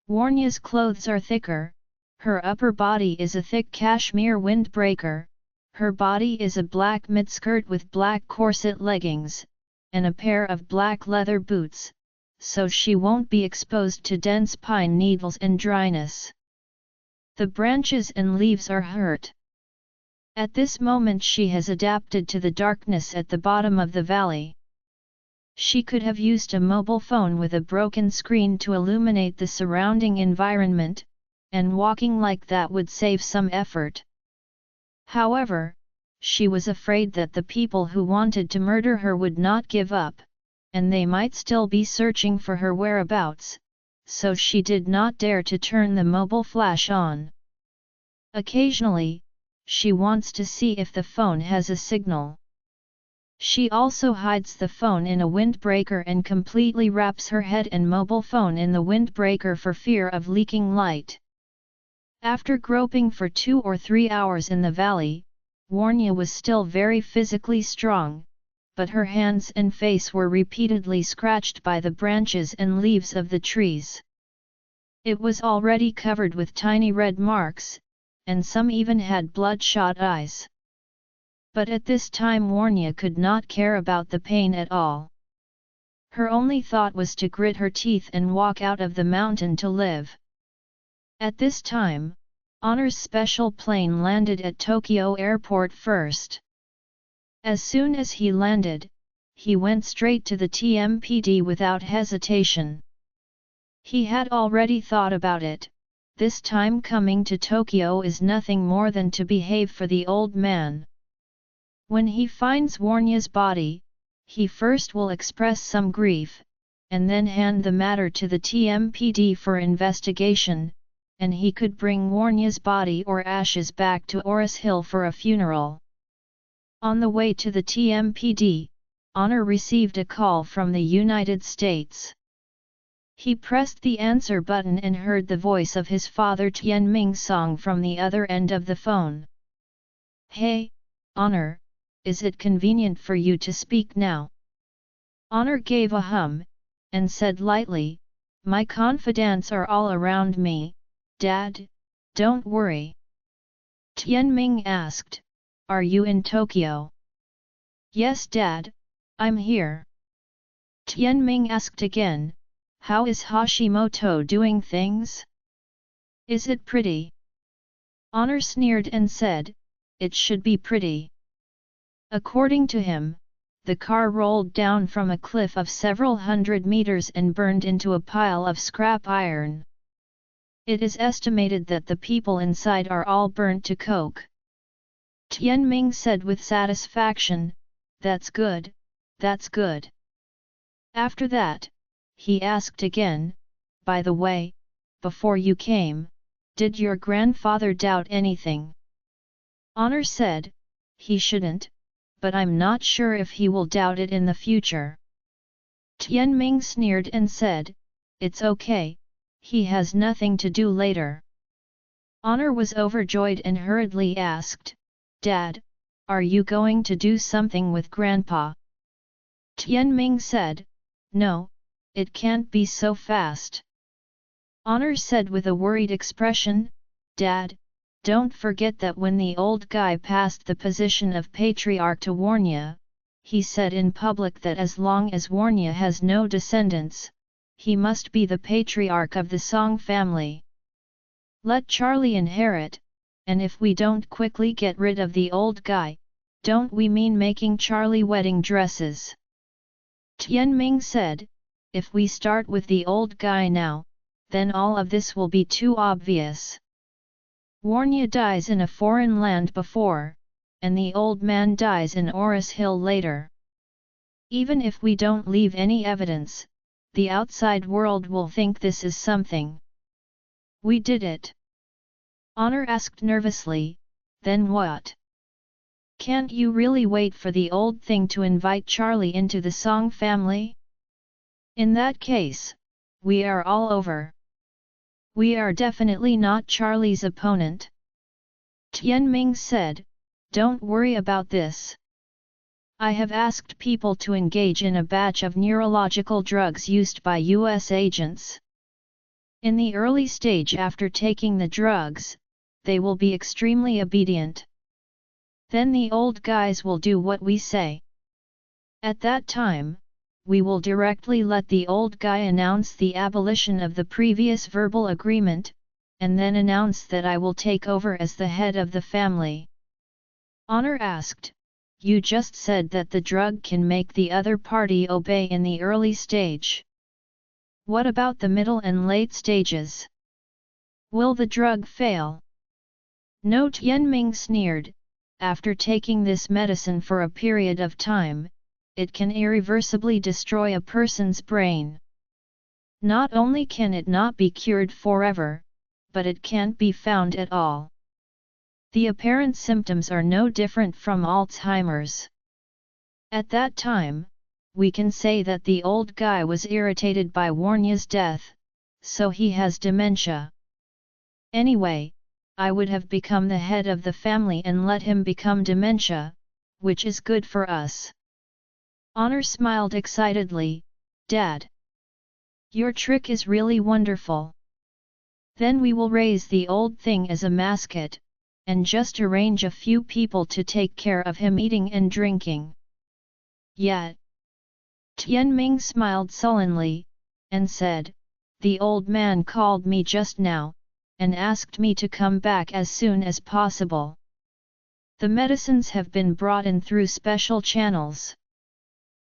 Warnia's clothes are thicker, her upper body is a thick cashmere windbreaker, her body is a black midskirt with black corset leggings, and a pair of black leather boots, so she won't be exposed to dense pine needles and dryness. The branches and leaves are hurt. At this moment she has adapted to the darkness at the bottom of the valley. She could have used a mobile phone with a broken screen to illuminate the surrounding environment, and walking like that would save some effort. However, she was afraid that the people who wanted to murder her would not give up, and they might still be searching for her whereabouts, so she did not dare to turn the mobile flash on. Occasionally, she wants to see if the phone has a signal. She also hides the phone in a windbreaker and completely wraps her head and mobile phone in the windbreaker for fear of leaking light. After groping for 2 or 3 hours in the valley, Warnia was still very physically strong, but her hands and face were repeatedly scratched by the branches and leaves of the trees. It was already covered with tiny red marks, and some even had bloodshot eyes. But at this time Warnia could not care about the pain at all. Her only thought was to grit her teeth and walk out of the mountain to live. At this time, Honor's special plane landed at Tokyo Airport first. As soon as he landed, he went straight to the TMPD without hesitation. He had already thought about it. This time coming to Tokyo is nothing more than to behave for the old man. When he finds Warnia's body, he first will express some grief, and then hand the matter to the TMPD for investigation, and he could bring Warnia's body or ashes back to Oris Hill for a funeral. On the way to the TMPD, Honor received a call from the United States. He pressed the answer button and heard the voice of his father Tianming Song from the other end of the phone. "Hey, Honor, is it convenient for you to speak now?" Honor gave a hum, and said lightly, "My confidants are all around me, Dad, don't worry." Tianming asked, "Are you in Tokyo?" "Yes Dad, I'm here." Tianming asked again, "How is Hashimoto doing things? Is it pretty?" Honor sneered and said, "It should be pretty." According to him, the car rolled down from a cliff of several hundred meters and burned into a pile of scrap iron. It is estimated that the people inside are all burnt to coke. Tianming said with satisfaction, "That's good, that's good." After that, he asked again, "By the way, before you came, did your grandfather doubt anything?" Honor said, "He shouldn't, but I'm not sure if he will doubt it in the future." Tianming sneered and said, "It's okay, he has nothing to do later." Honor was overjoyed and hurriedly asked, "Dad, are you going to do something with Grandpa?" Tianming said, "No, it can't be so fast." Honor said with a worried expression, "Dad, don't forget that when the old guy passed the position of patriarch to Warnia, he said in public that as long as Warnia has no descendants, he must be the patriarch of the Song family. Let Charlie inherit, and if we don't quickly get rid of the old guy, don't we mean making Charlie wedding dresses?" Tianming said, "If we start with the old guy now, then all of this will be too obvious. Warnia dies in a foreign land before, and the old man dies in Oris Hill later. Even if we don't leave any evidence, the outside world will think this is something. We did it." Honor asked nervously, "Then what? Can't you really wait for the old thing to invite Charlie into the Song family? In that case, we are all over. We are definitely not Charlie's opponent." Tianming said, "Don't worry about this. I have asked people to engage in a batch of neurological drugs used by US agents. In the early stage after taking the drugs, they will be extremely obedient. Then the old guys will do what we say. At that time, we will directly let the old guy announce the abolition of the previous verbal agreement, and then announce that I will take over as the head of the family. Honor asked, "You just said that the drug can make the other party obey in the early stage. What about the middle and late stages? Will the drug fail?" No, Tianming sneered, "After taking this medicine for a period of time, it can irreversibly destroy a person's brain. Not only can it not be cured forever, but it can't be found at all. The apparent symptoms are no different from Alzheimer's. At that time, we can say that the old guy was irritated by Warnia's death, so he has dementia. Anyway, I would have become the head of the family and let him become dementia, which is good for us." Honor smiled excitedly, "Dad, your trick is really wonderful. Then we will raise the old thing as a mascot, and just arrange a few people to take care of him eating and drinking." Yet, Tianming smiled sullenly, and said, "The old man called me just now, and asked me to come back as soon as possible. The medicines have been brought in through special channels.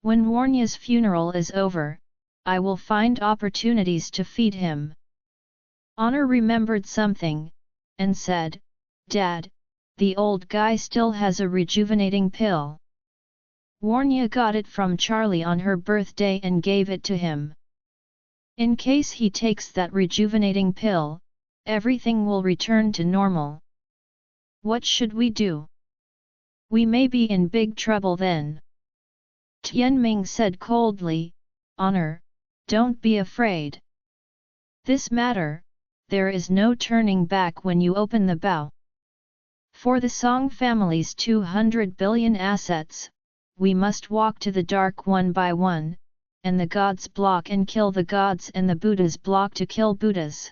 When Warnia's funeral is over, I will find opportunities to feed him." Honor remembered something, and said, "Dad, the old guy still has a rejuvenating pill. Warnia got it from Charlie on her birthday and gave it to him. In case he takes that rejuvenating pill, everything will return to normal. What should we do? We may be in big trouble then." Tianming said coldly, "Honor, don't be afraid. This matter, there is no turning back when you open the bow. For the Song family's 200 billion assets, we must walk to the dark one by one, and the gods block and kill the gods and the Buddhas block to kill Buddhas."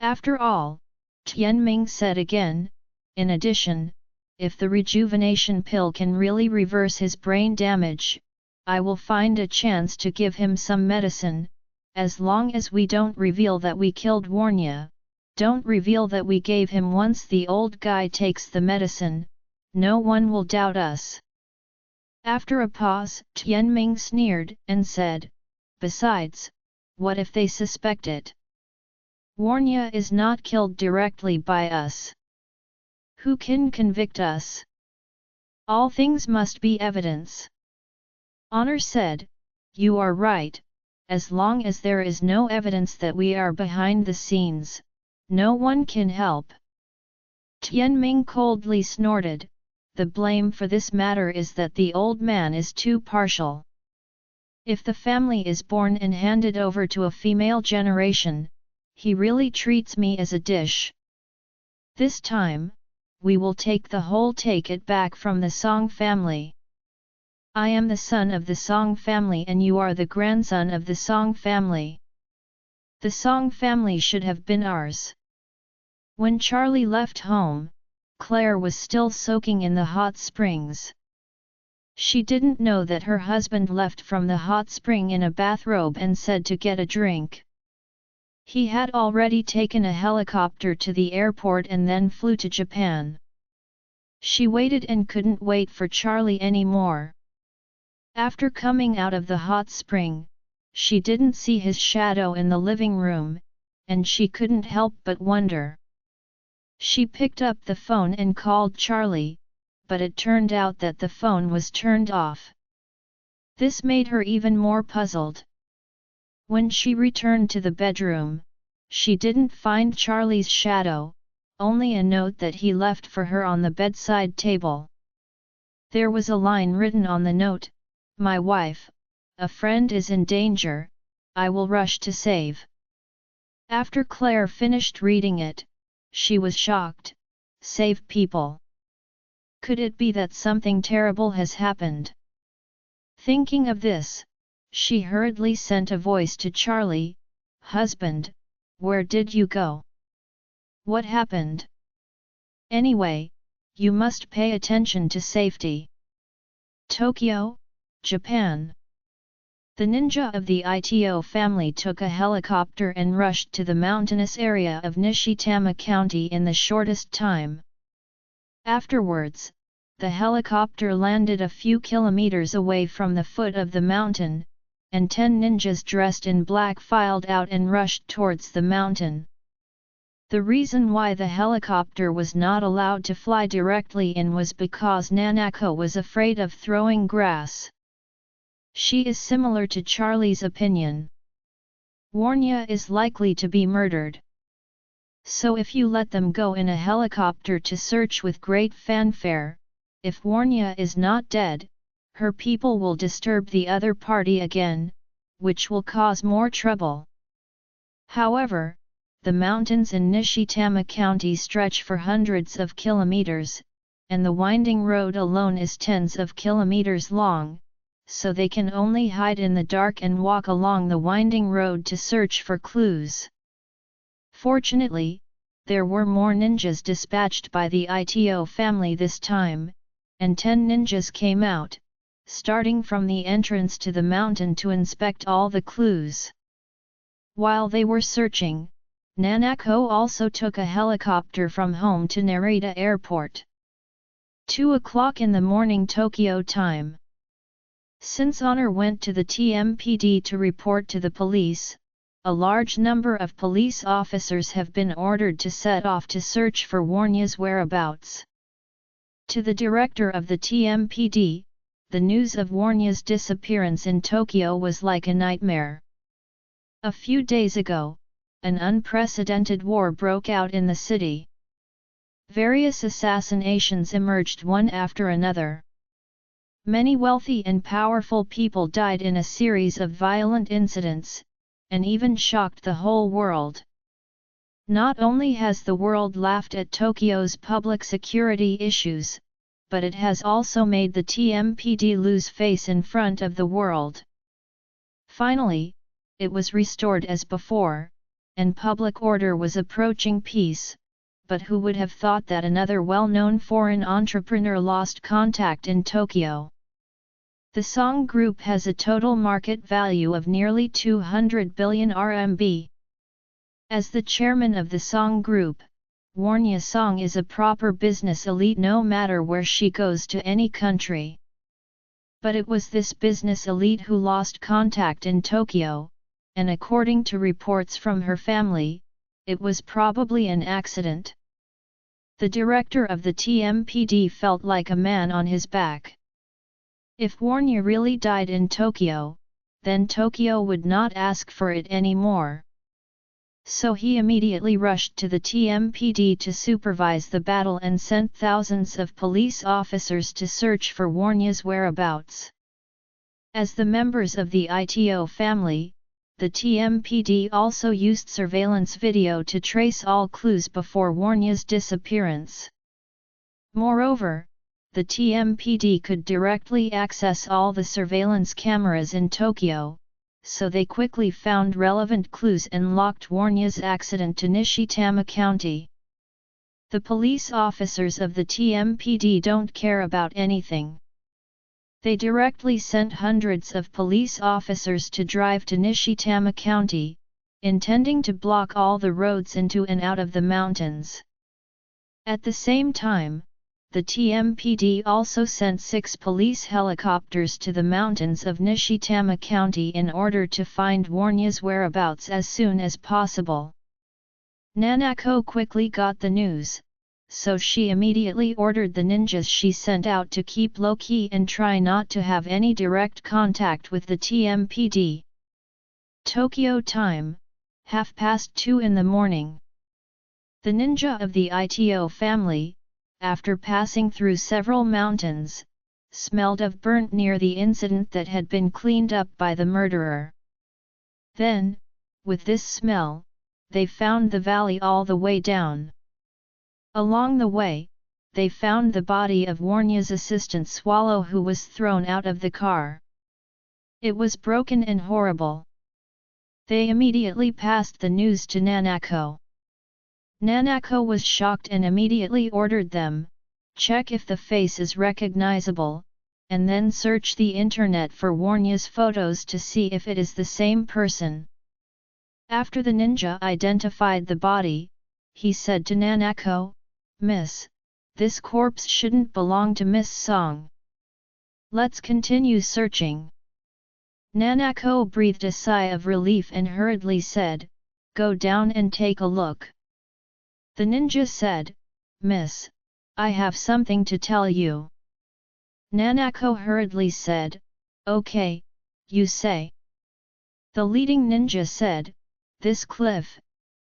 After all, Tianming said again, "In addition, if the rejuvenation pill can really reverse his brain damage, I will find a chance to give him some medicine, as long as we don't reveal that we killed Warnia, don't reveal that we gave him. Once the old guy takes the medicine, no one will doubt us." After a pause, Tianming sneered and said, "Besides, what if they suspect it? Warnia is not killed directly by us. Who can convict us? All things must be evidence." Honor said, "You are right, as long as there is no evidence that we are behind the scenes, no one can help." Tianming coldly snorted, "The blame for this matter is that the old man is too partial. If the family is born and handed over to a female generation, he really treats me as a dish. This time, we will take it back from the Song family. I am the son of the Song family and you are the grandson of the Song family. The Song family should have been ours." When Charlie left home, Claire was still soaking in the hot springs. She didn't know that her husband left from the hot spring in a bathrobe and said to get a drink. He had already taken a helicopter to the airport and then flew to Japan. She waited and couldn't wait for Charlie anymore. After coming out of the hot spring, she didn't see his shadow in the living room, and she couldn't help but wonder. She picked up the phone and called Charlie, but it turned out that the phone was turned off. This made her even more puzzled. When she returned to the bedroom, she didn't find Charlie's shadow, only a note that he left for her on the bedside table. There was a line written on the note, "My wife, a friend is in danger, I will rush to save." After Claire finished reading it, she was shocked. Save people? Could it be that something terrible has happened? Thinking of this, she hurriedly sent a voice to Charlie, "Husband, where did you go? What happened? Anyway, you must pay attention to safety." Tokyo, Japan. The ninja of the Ito family took a helicopter and rushed to the mountainous area of Nishitama County in the shortest time. Afterwards, the helicopter landed a few kilometers away from the foot of the mountain, and 10 ninjas dressed in black filed out and rushed towards the mountain. The reason why the helicopter was not allowed to fly directly in was because Nanako was afraid of throwing grass. She is similar to Charlie's opinion. Warnia is likely to be murdered. So if you let them go in a helicopter to search with great fanfare, if Warnia is not dead, her people will disturb the other party again, which will cause more trouble. However, the mountains in Nishitama County stretch for hundreds of kilometers, and the winding road alone is tens of kilometers long, so they can only hide in the dark and walk along the winding road to search for clues. Fortunately, there were more ninjas dispatched by the ITO family this time, and 10 ninjas came out, starting from the entrance to the mountain to inspect all the clues. While they were searching, Nanako also took a helicopter from home to Narita Airport. 2 o'clock in the morning Tokyo time. Since Honor went to the TMPD to report to the police, a large number of police officers have been ordered to set off to search for Warnia's whereabouts. To the director of the TMPD, the news of Warnia's disappearance in Tokyo was like a nightmare. A few days ago, an unprecedented war broke out in the city. Various assassinations emerged one after another. Many wealthy and powerful people died in a series of violent incidents, and even shocked the whole world. Not only has the world laughed at Tokyo's public security issues, but it has also made the TMPD lose face in front of the world. Finally, it was restored as before, and public order was approaching peace, but who would have thought that another well-known foreign entrepreneur lost contact in Tokyo? The Song Group has a total market value of nearly 200 billion RMB. As the chairman of the Song Group, Warnia Song is a proper business elite no matter where she goes to any country. But it was this business elite who lost contact in Tokyo, and according to reports from her family, it was probably an accident. The director of the TMPD felt like a man on his back. If Warnia really died in Tokyo, then Tokyo would not ask for it anymore. So he immediately rushed to the TMPD to supervise the battle and sent thousands of police officers to search for Warnia's whereabouts. As the members of the ITO family, the TMPD also used surveillance video to trace all clues before Warnia's disappearance. Moreover, the TMPD could directly access all the surveillance cameras in Tokyo, so they quickly found relevant clues and locked Warnia's accident to Nishitama County. The police officers of the TMPD don't care about anything. They directly sent hundreds of police officers to drive to Nishitama County, intending to block all the roads into and out of the mountains. At the same time, the TMPD also sent 6 police helicopters to the mountains of Nishitama County in order to find Warnia's whereabouts as soon as possible. Nanako quickly got the news, so she immediately ordered the ninjas she sent out to keep low-key and try not to have any direct contact with the TMPD. Tokyo time, 2:30 in the morning. The ninja of the ITO family, after passing through several mountains, smelled of burnt near the incident that had been cleaned up by the murderer. Then, with this smell, they found the valley all the way down. Along the way, they found the body of Warnia's assistant Swallow who was thrown out of the car. It was broken and horrible. They immediately passed the news to Nanako. Nanako was shocked and immediately ordered them, check if the face is recognizable, and then search the internet for Warnia's photos to see if it is the same person. After the ninja identified the body, he said to Nanako, "Miss, this corpse shouldn't belong to Miss Song. Let's continue searching. Nanako breathed a sigh of relief and hurriedly said, "Go down and take a look." The ninja said, "Miss, I have something to tell you." Nanako hurriedly said, "Okay, you say." The leading ninja said, "This cliff,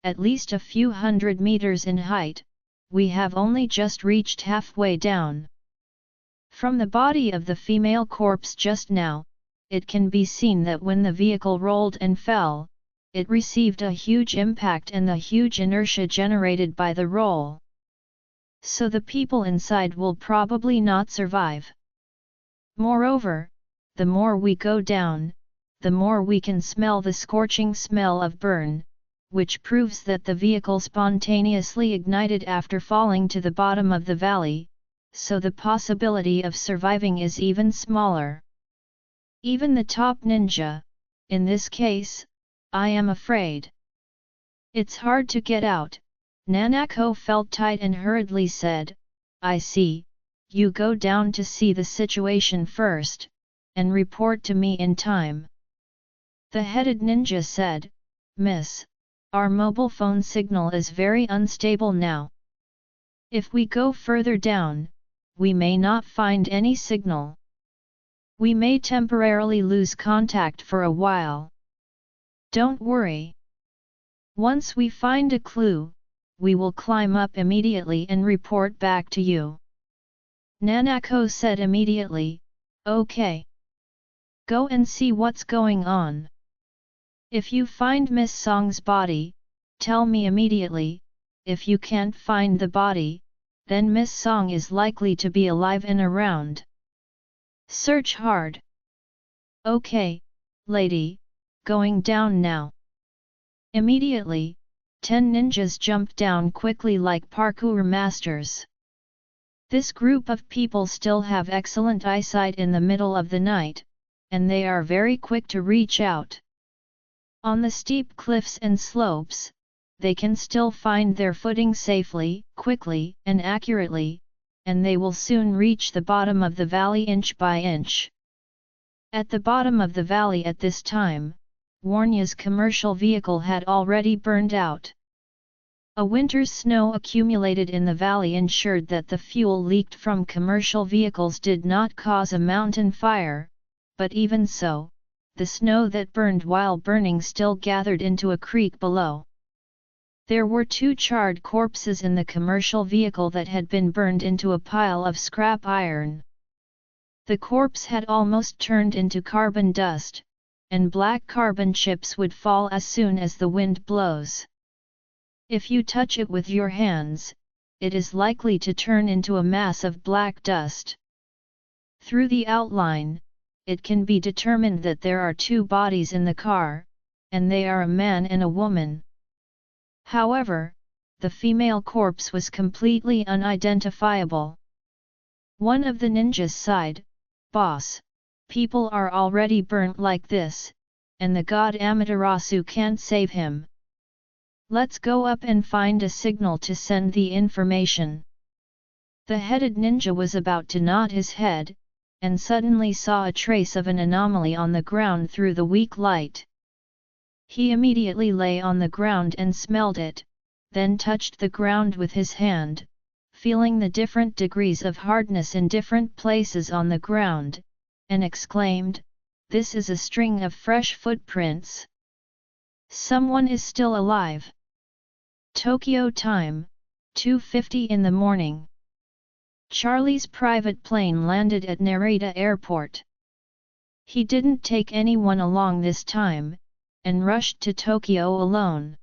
at least a few hundred meters in height, we have only just reached halfway down. From the body of the female corpse just now, it can be seen that when the vehicle rolled and fell, it received a huge impact and the huge inertia generated by the roll. So the people inside will probably not survive. Moreover, the more we go down, the more we can smell the scorching smell of burn, which proves that the vehicle spontaneously ignited after falling to the bottom of the valley, so the possibility of surviving is even smaller. Even the top ninja, in this case, I am afraid. It's hard to get out." Nanako felt tight and hurriedly said, "I see, you go down to see the situation first, and report to me in time." The headed ninja said, "Miss, our mobile phone signal is very unstable now. If we go further down, we may not find any signal. We may temporarily lose contact for a while. Don't worry. Once we find a clue, we will climb up immediately and report back to you." Nanako said immediately, "Okay. Go and see what's going on. If you find Miss Song's body, tell me immediately. If you can't find the body, then Miss Song is likely to be alive and around. Search hard." "Okay, lady, going down now." Immediately, 10 ninjas jumped down quickly like parkour masters. This group of people still have excellent eyesight in the middle of the night, and they are very quick to reach out. On the steep cliffs and slopes, they can still find their footing safely, quickly, and accurately, and they will soon reach the bottom of the valley inch by inch. At the bottom of the valley at this time, Warnia's commercial vehicle had already burned out. A winter's snow accumulated in the valley ensured that the fuel leaked from commercial vehicles did not cause a mountain fire, but even so, the snow that burned while burning still gathered into a creek below. There were 2 charred corpses in the commercial vehicle that had been burned into a pile of scrap iron. The corpse had almost turned into carbon dust, and black carbon chips would fall as soon as the wind blows. If you touch it with your hands, it is likely to turn into a mass of black dust. Through the outline, it can be determined that there are 2 bodies in the car, and they are a man and a woman. However, the female corpse was completely unidentifiable. One of the ninjas sighed, "Boss, people are already burnt like this, and the god Amaterasu can't save him. Let's go up and find a signal to send the information." The headed ninja was about to nod his head, and suddenly saw a trace of an anomaly on the ground through the weak light. He immediately lay on the ground and smelled it, then touched the ground with his hand, feeling the different degrees of hardness in different places on the ground, and exclaimed, "This is a string of fresh footprints. Someone is still alive." Tokyo time, 2:50 in the morning. Charlie's private plane landed at Narita Airport. He didn't take anyone along this time, and rushed to Tokyo alone.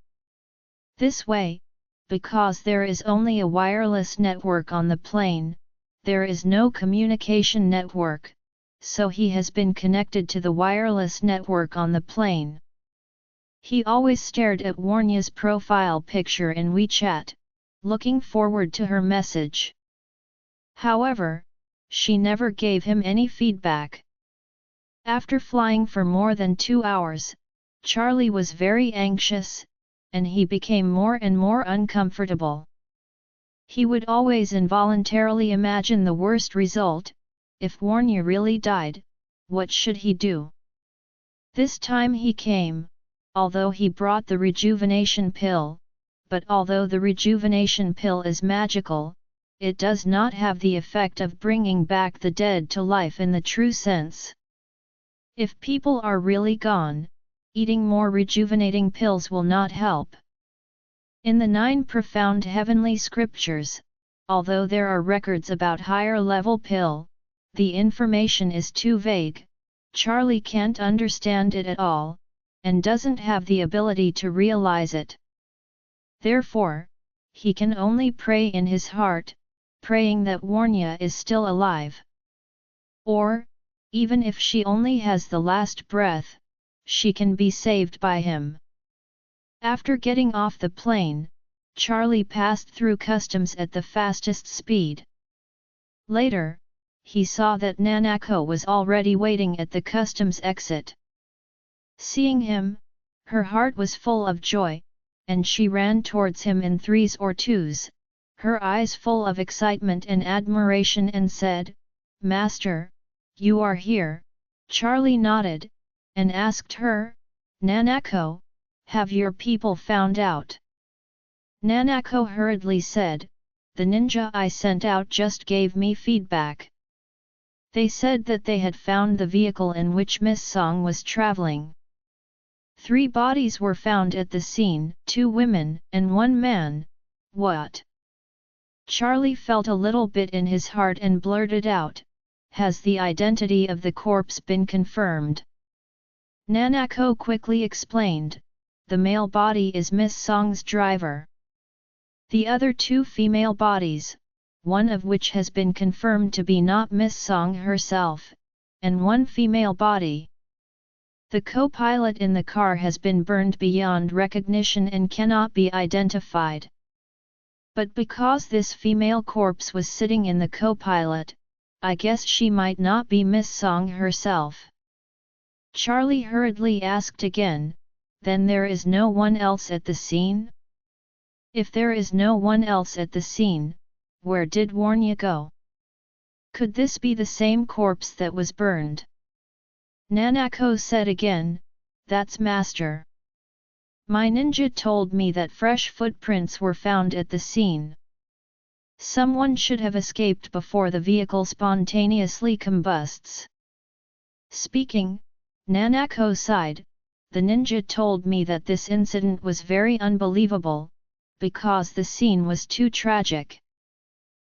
This way, because there is only a wireless network on the plane, there is no communication network, so he has been connected to the wireless network on the plane. He always stared at Warnia's profile picture in WeChat, looking forward to her message. However, she never gave him any feedback. After flying for more than 2 hours, Charlie was very anxious, and he became more and more uncomfortable. He would always involuntarily imagine the worst result. If Warnia really died, what should he do? This time he came, although he brought the rejuvenation pill, but although the rejuvenation pill is magical, it does not have the effect of bringing back the dead to life in the true sense. If people are really gone, eating more rejuvenating pills will not help. In the 9 profound heavenly scriptures, although there are records about higher level pill, the information is too vague. Charlie can't understand it at all, and doesn't have the ability to realize it. Therefore, he can only pray in his heart, praying that Warnia is still alive. Or, even if she only has the last breath, she can be saved by him. After getting off the plane, Charlie passed through customs at the fastest speed. Later, he saw that Nanako was already waiting at the customs exit. Seeing him, her heart was full of joy, and she ran towards him in 3s or 2s, her eyes full of excitement and admiration, and said, "Master, you are here." Charlie nodded, and asked her, "Nanako, have your people found out?" Nanako hurriedly said, "The ninja I sent out just gave me feedback. They said that they had found the vehicle in which Miss Song was traveling. 3 bodies were found at the scene, 2 women and 1 man." "What?" Charlie felt a little bit in his heart and blurted out, "Has the identity of the corpse been confirmed?" Nanako quickly explained, "The male body is Miss Song's driver. The other 2 female bodies, one of which has been confirmed to be not Miss Song herself, and 1 female body. The co-pilot in the car has been burned beyond recognition and cannot be identified. But because this female corpse was sitting in the co-pilot, I guess she might not be Miss Song herself." Charlie hurriedly asked again, "Then there is no one else at the scene?" "If there is no one else at the scene, where did Warnia go? Could this be the same corpse that was burned?" Nanako said again, "That's master. My ninja told me that fresh footprints were found at the scene. Someone should have escaped before the vehicle spontaneously combusts." Speaking, Nanako sighed, "The ninja told me that this incident was very unbelievable, because the scene was too tragic.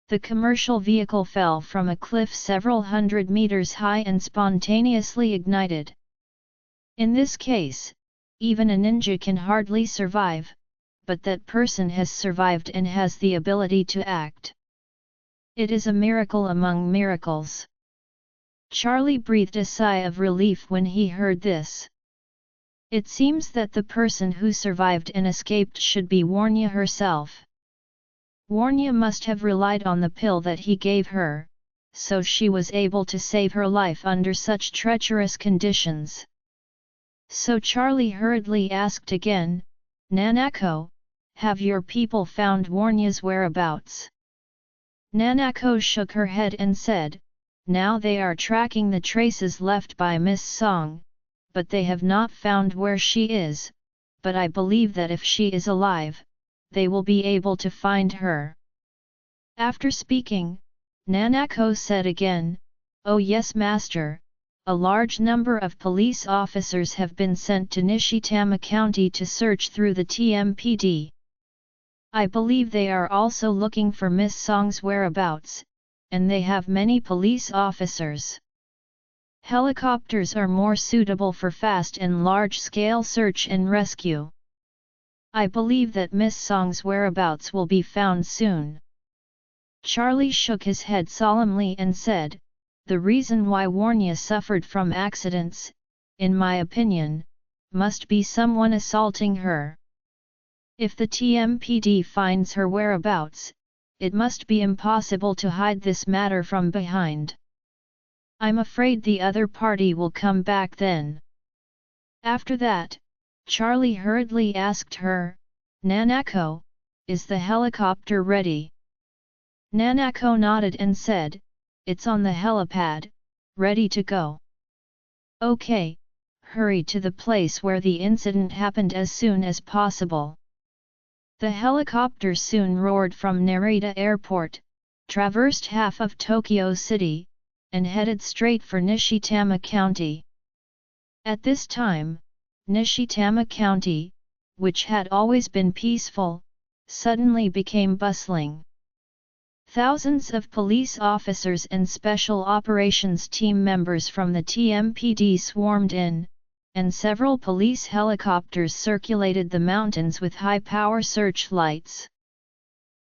The commercial vehicle fell from a cliff several hundred meters high and spontaneously ignited. In this case, even a ninja can hardly survive, but that person has survived and has the ability to act. It is a miracle among miracles." Charlie breathed a sigh of relief when he heard this. It seems that the person who survived and escaped should be Warnia herself. Warnia must have relied on the pill that he gave her, so she was able to save her life under such treacherous conditions. So Charlie hurriedly asked again, "Nanako, have your people found Warnia's whereabouts?" Nanako shook her head and said, "Now they are tracking the traces left by Miss Song, but they have not found where she is, but I believe that if she is alive, they will be able to find her." After speaking, Nanako said again, "Oh yes, master, a large number of police officers have been sent to Nishitama County to search through the TMPD. I believe they are also looking for Miss Song's whereabouts, and they have many police officers. Helicopters are more suitable for fast and large-scale search and rescue. I believe that Miss Song's whereabouts will be found soon." Charlie shook his head solemnly and said, "The reason why Warnia suffered from accidents, in my opinion, must be someone assaulting her. If the TMPD finds her whereabouts, it must be impossible to hide this matter from behind. I'm afraid the other party will come back then." After that, Charlie hurriedly asked her, "Nanako, is the helicopter ready?" Nanako nodded and said, "It's on the helipad, ready to go." "Okay, hurry to the place where the incident happened as soon as possible." The helicopter soon roared from Narita Airport, traversed half of Tokyo City, and headed straight for Nishitama County. At this time, Nishitama County, which had always been peaceful, suddenly became bustling. Thousands of police officers and special operations team members from the TMPD swarmed in, and several police helicopters circulated the mountains with high-power searchlights.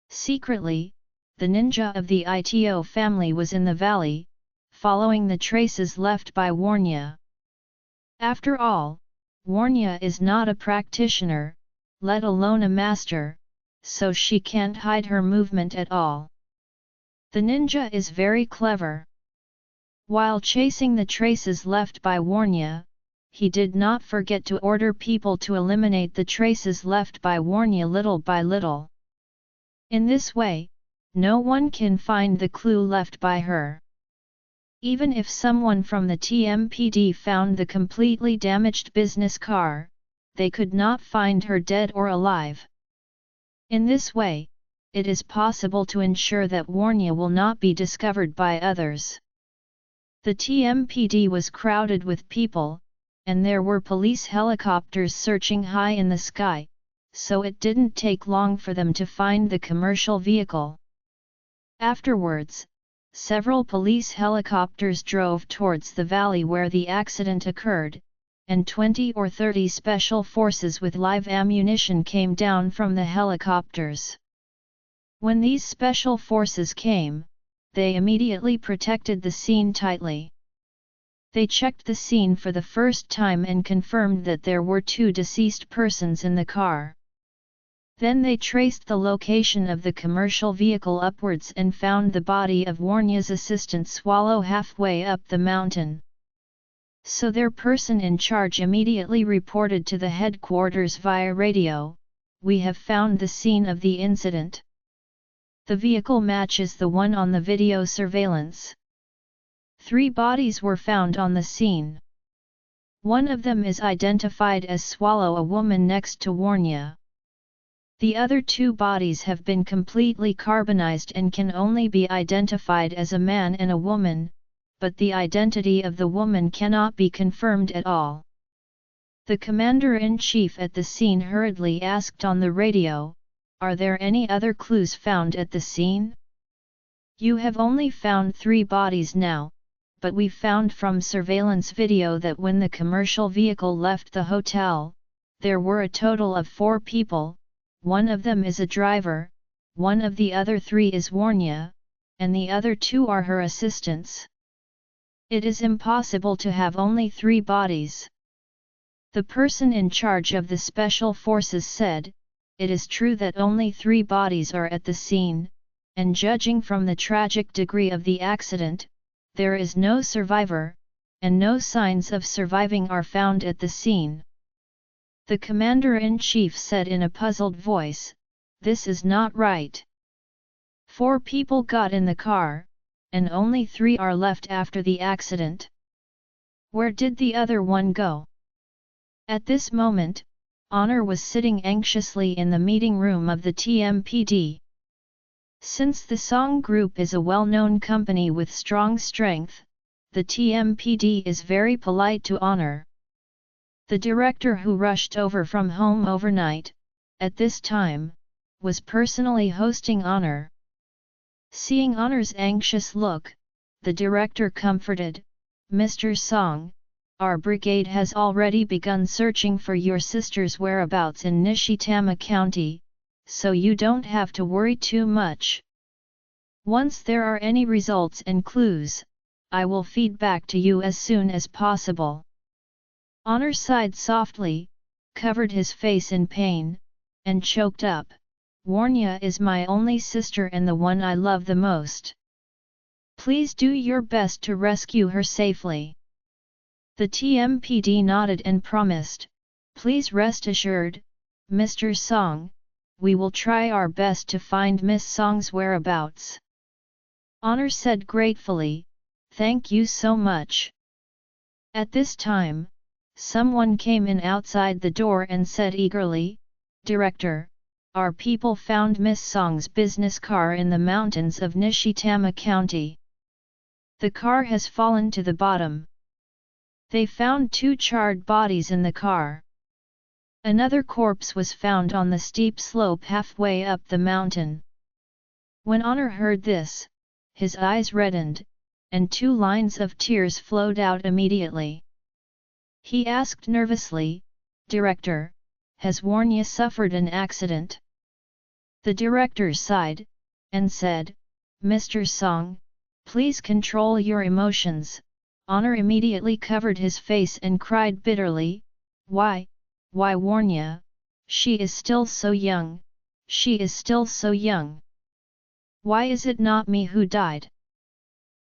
Secretly, the ninja of the Ito family was in the valley, following the traces left by Warnia. After all, Warnia is not a practitioner, let alone a master, so she can't hide her movement at all. The ninja is very clever. While chasing the traces left by Warnia, he did not forget to order people to eliminate the traces left by Warnia little by little. In this way, no one can find the clue left by her. Even if someone from the TMPD found the completely damaged business car, they could not find her dead or alive. In this way, it is possible to ensure that Warnia will not be discovered by others. The TMPD was crowded with people, and there were police helicopters searching high in the sky, so it didn't take long for them to find the commercial vehicle. Afterwards, several police helicopters drove towards the valley where the accident occurred, and 20 or 30 special forces with live ammunition came down from the helicopters. When these special forces came, they immediately protected the scene tightly. They checked the scene for the first time and confirmed that there were 2 deceased persons in the car. Then they traced the location of the commercial vehicle upwards and found the body of Warnia's assistant Swallow halfway up the mountain. So their person in charge immediately reported to the headquarters via radio, "We have found the scene of the incident. The vehicle matches the one on the video surveillance. 3 bodies were found on the scene. One of them is identified as Swallow, a woman next to Warnia. The other 2 bodies have been completely carbonized and can only be identified as a man and a woman, but the identity of the woman cannot be confirmed at all." The commander-in-chief at the scene hurriedly asked on the radio, "Are there any other clues found at the scene? You have only found 3 bodies now, but we found from surveillance video that when the commercial vehicle left the hotel, there were a total of 4 people, one of them is a driver, one of the other 3 is Warnia, and the other 2 are her assistants. It is impossible to have only 3 bodies." The person in charge of the special forces said, "It is true that only 3 bodies are at the scene, and judging from the tragic degree of the accident, there is no survivor, and no signs of surviving are found at the scene." The commander-in-chief said in a puzzled voice, "This is not right. 4 people got in the car, and only 3 are left after the accident. Where did the other one go?" At this moment, Honor was sitting anxiously in the meeting room of the TMPD. Since the Song Group is a well-known company with strong strength, the TMPD is very polite to Honor. The director, who rushed over from home overnight, at this time, was personally hosting Honor. Seeing Honor's anxious look, the director comforted, "Mr. Song, our brigade has already begun searching for your sister's whereabouts in Nishitama County, so you don't have to worry too much. Once there are any results and clues, I will feed back to you as soon as possible." Honor sighed softly, covered his face in pain, and choked up, "Warnia is my only sister and the one I love the most. Please do your best to rescue her safely." The TMPD nodded and promised, "Please rest assured, Mr. Song, we will try our best to find Miss Song's whereabouts." Honor said gratefully, "Thank you so much." At this time, someone came in outside the door and said eagerly, "Director, our people found Miss Song's business car in the mountains of Nishitama County. The car has fallen to the bottom. They found 2 charred bodies in the car. Another corpse was found on the steep slope halfway up the mountain." When Honor heard this, his eyes reddened, and 2 lines of tears flowed out immediately. He asked nervously, "Director, has Warnia suffered an accident?" The director sighed, and said, "Mr. Song, please control your emotions." Honor immediately covered his face and cried bitterly, Why Warnia? She is still so young, she is still so young. Why is it not me who died?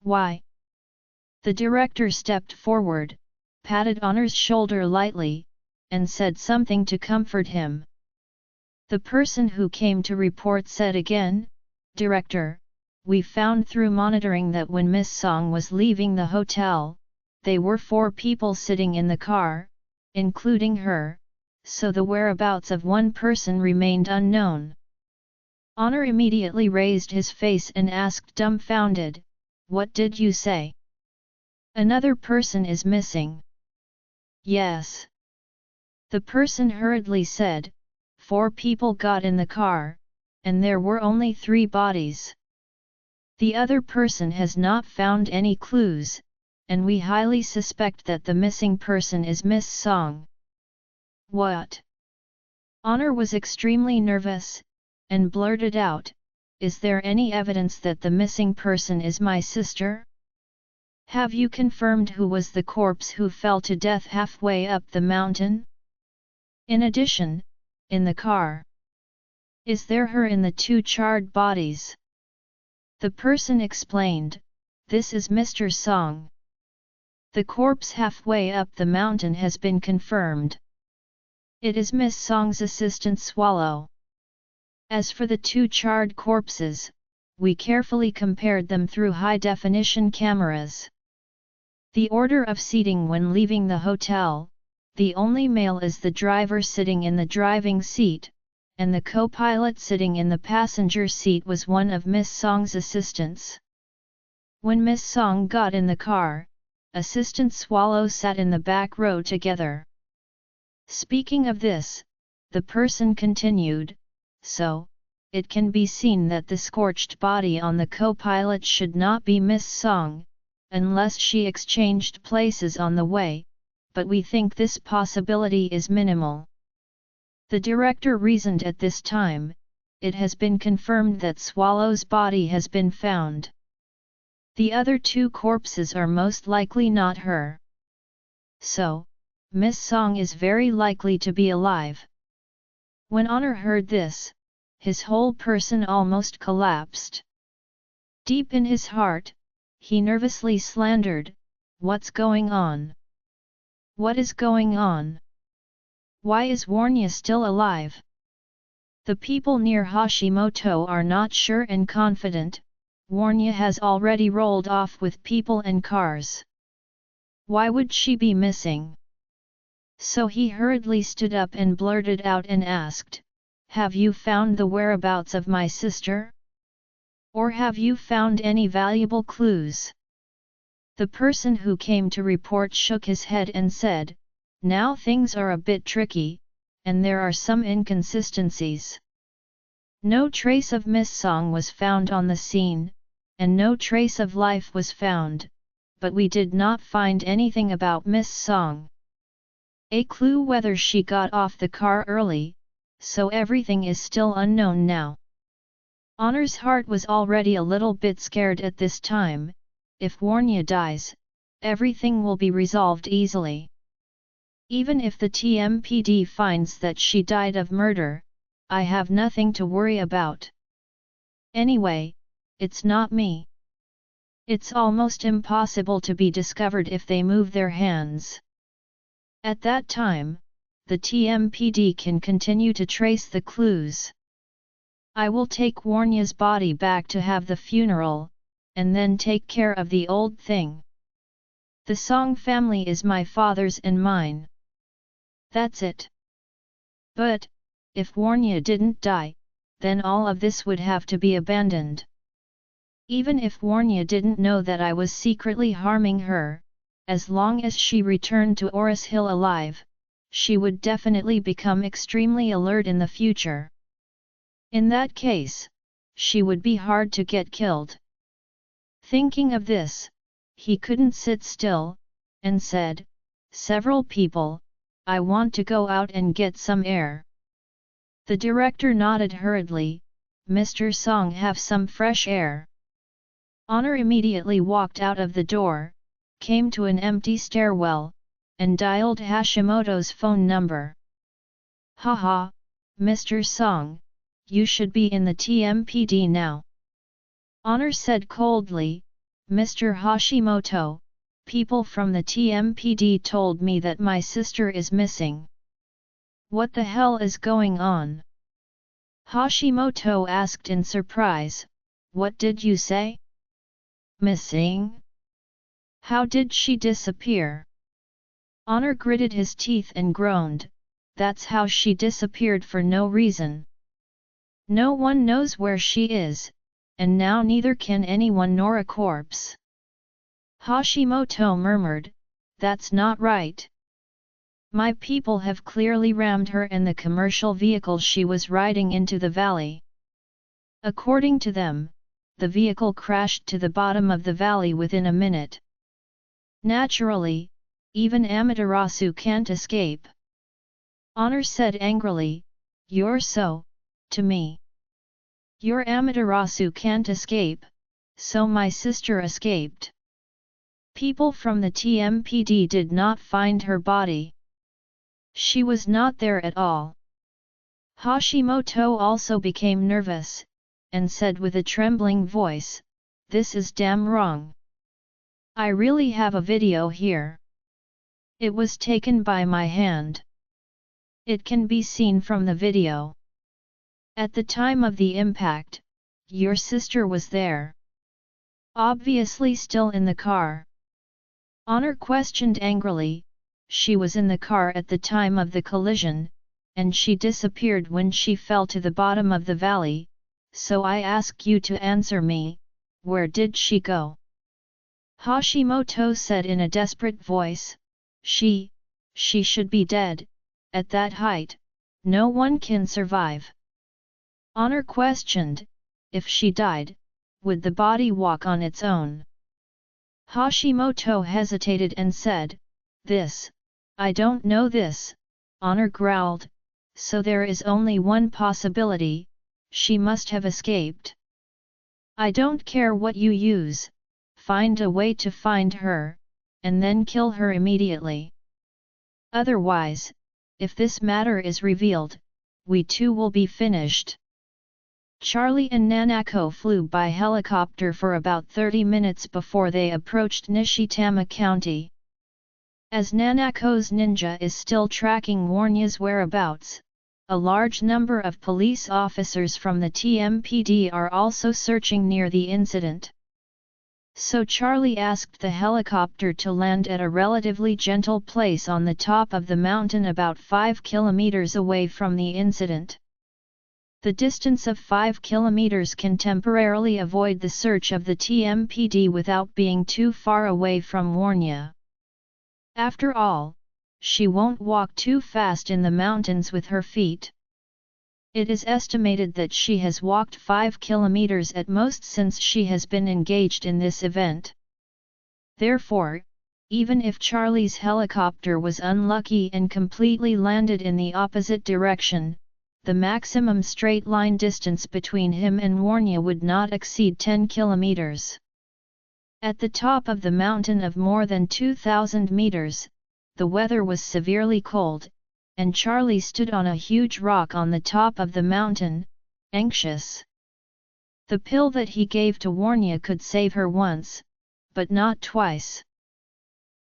Why?" The director stepped forward, patted Honor's shoulder lightly, and said something to comfort him. The person who came to report said again, "Director, we found through monitoring that when Miss Song was leaving the hotel, they were 4 people sitting in the car, including her, so the whereabouts of one person remained unknown." Honor immediately raised his face and asked dumbfounded, "What did you say? Another person is missing?" "Yes." The person hurriedly said, 4 people got in the car, and there were only 3 bodies. The other person has not found any clues, and we highly suspect that the missing person is Miss Song." "What?" Honor was extremely nervous, and blurted out, "Is there any evidence that the missing person is my sister? Have you confirmed who was the corpse who fell to death halfway up the mountain? In addition, in the car, is there her in the 2 charred bodies?" The person explained, "This is Mr. Song. The corpse halfway up the mountain has been confirmed. It is Miss Song's assistant Swallow. As for the 2 charred corpses, we carefully compared them through high-definition cameras. The order of seating when leaving the hotel, the only male is the driver sitting in the driving seat, and the co-pilot sitting in the passenger seat was one of Miss Song's assistants. When Miss Song got in the car, Assistant Swallow sat in the back row together." Speaking of this, the person continued, "So, it can be seen that the scorched body on the co-pilot should not be Miss Song, unless she exchanged places on the way, but we think this possibility is minimal." The director reasoned at this time, "It has been confirmed that Swallow's body has been found. The other 2 corpses are most likely not her. So, Miss Song is very likely to be alive." When Honor heard this, his whole person almost collapsed. Deep in his heart, he nervously slandered, "What's going on? What is going on? Why is Warnia still alive?" The people near Hashimoto are not sure and confident, Warnia has already rolled off with people and cars. Why would she be missing? So he hurriedly stood up and blurted out and asked, "Have you found the whereabouts of my sister? Or have you found any valuable clues?" The person who came to report shook his head and said, "Now things are a bit tricky, and there are some inconsistencies. No trace of Miss Song was found on the scene, and no trace of life was found, but we did not find anything about Miss Song. A clue whether she got off the car early, so everything is still unknown now." Honor's heart was already a little bit scared at this time. If Warnia dies, everything will be resolved easily. Even if the TMPD finds that she died of murder, I have nothing to worry about. Anyway, it's not me. It's almost impossible to be discovered if they move their hands. At that time, the TMPD can continue to trace the clues. I will take Warnia's body back to have the funeral, and then take care of the old thing. The Song family is my father's and mine. That's it. But, if Warnia didn't die, then all of this would have to be abandoned. Even if Warnia didn't know that I was secretly harming her, as long as she returned to Oris Hill alive, she would definitely become extremely alert in the future. In that case, she would be hard to get killed. Thinking of this, he couldn't sit still, and said, "Several people, I want to go out and get some air." The director nodded hurriedly, "Mr. Song, have some fresh air." Honor immediately walked out of the door, came to an empty stairwell, and dialed Hashimoto's phone number. "Haha, Mr. Song, you should be in the TMPD now." Honor said coldly, "Mr. Hashimoto, people from the TMPD told me that my sister is missing. What the hell is going on?" Hashimoto asked in surprise, "What did you say? Missing? How did she disappear?" Honor gritted his teeth and groaned, "That's how she disappeared, for no reason. No one knows where she is, and now neither can anyone nor a corpse." Hashimoto murmured, "That's not right. My people have clearly rammed her and the commercial vehicle she was riding into the valley. According to them, the vehicle crashed to the bottom of the valley within a minute. Naturally, even Amaterasu can't escape." Honor said angrily, "You're so, to me. Your Amaterasu can't escape, so my sister escaped. People from the TMPD did not find her body. She was not there at all." Hashimoto also became nervous, and said with a trembling voice, "This is damn wrong. I really have a video here. It was taken by my hand. It can be seen from the video. At the time of the impact, your sister was there. Obviously still in the car." Honor questioned angrily, "She was in the car at the time of the collision, and she disappeared when she fell to the bottom of the valley, so I ask you to answer me, where did she go?" Hashimoto said in a desperate voice, She should be dead. At that height, no one can survive." Honor questioned, "If she died, would the body walk on its own?" Hashimoto hesitated and said, I don't know this." Honor growled, "So there is only one possibility, she must have escaped. I don't care what you use, find a way to find her, and then kill her immediately. Otherwise, if this matter is revealed, we too will be finished." Charlie and Nanako flew by helicopter for about 30 minutes before they approached Nishitama County. As Nanako's ninja is still tracking Warnia's whereabouts, a large number of police officers from the TMPD are also searching near the incident. So Charlie asked the helicopter to land at a relatively gentle place on the top of the mountain about 5 kilometers away from the incident. The distance of 5 kilometers can temporarily avoid the search of the TMPD without being too far away from Warnia. After all, she won't walk too fast in the mountains with her feet. It is estimated that she has walked 5 kilometers at most since she has been engaged in this event. Therefore, even if Charlie's helicopter was unlucky and completely landed in the opposite direction, the maximum straight-line distance between him and Warnia would not exceed 10 kilometers. At the top of the mountain of more than 2,000 meters, the weather was severely cold, and Charlie stood on a huge rock on the top of the mountain, anxious. The pill that he gave to Warnia could save her once, but not twice.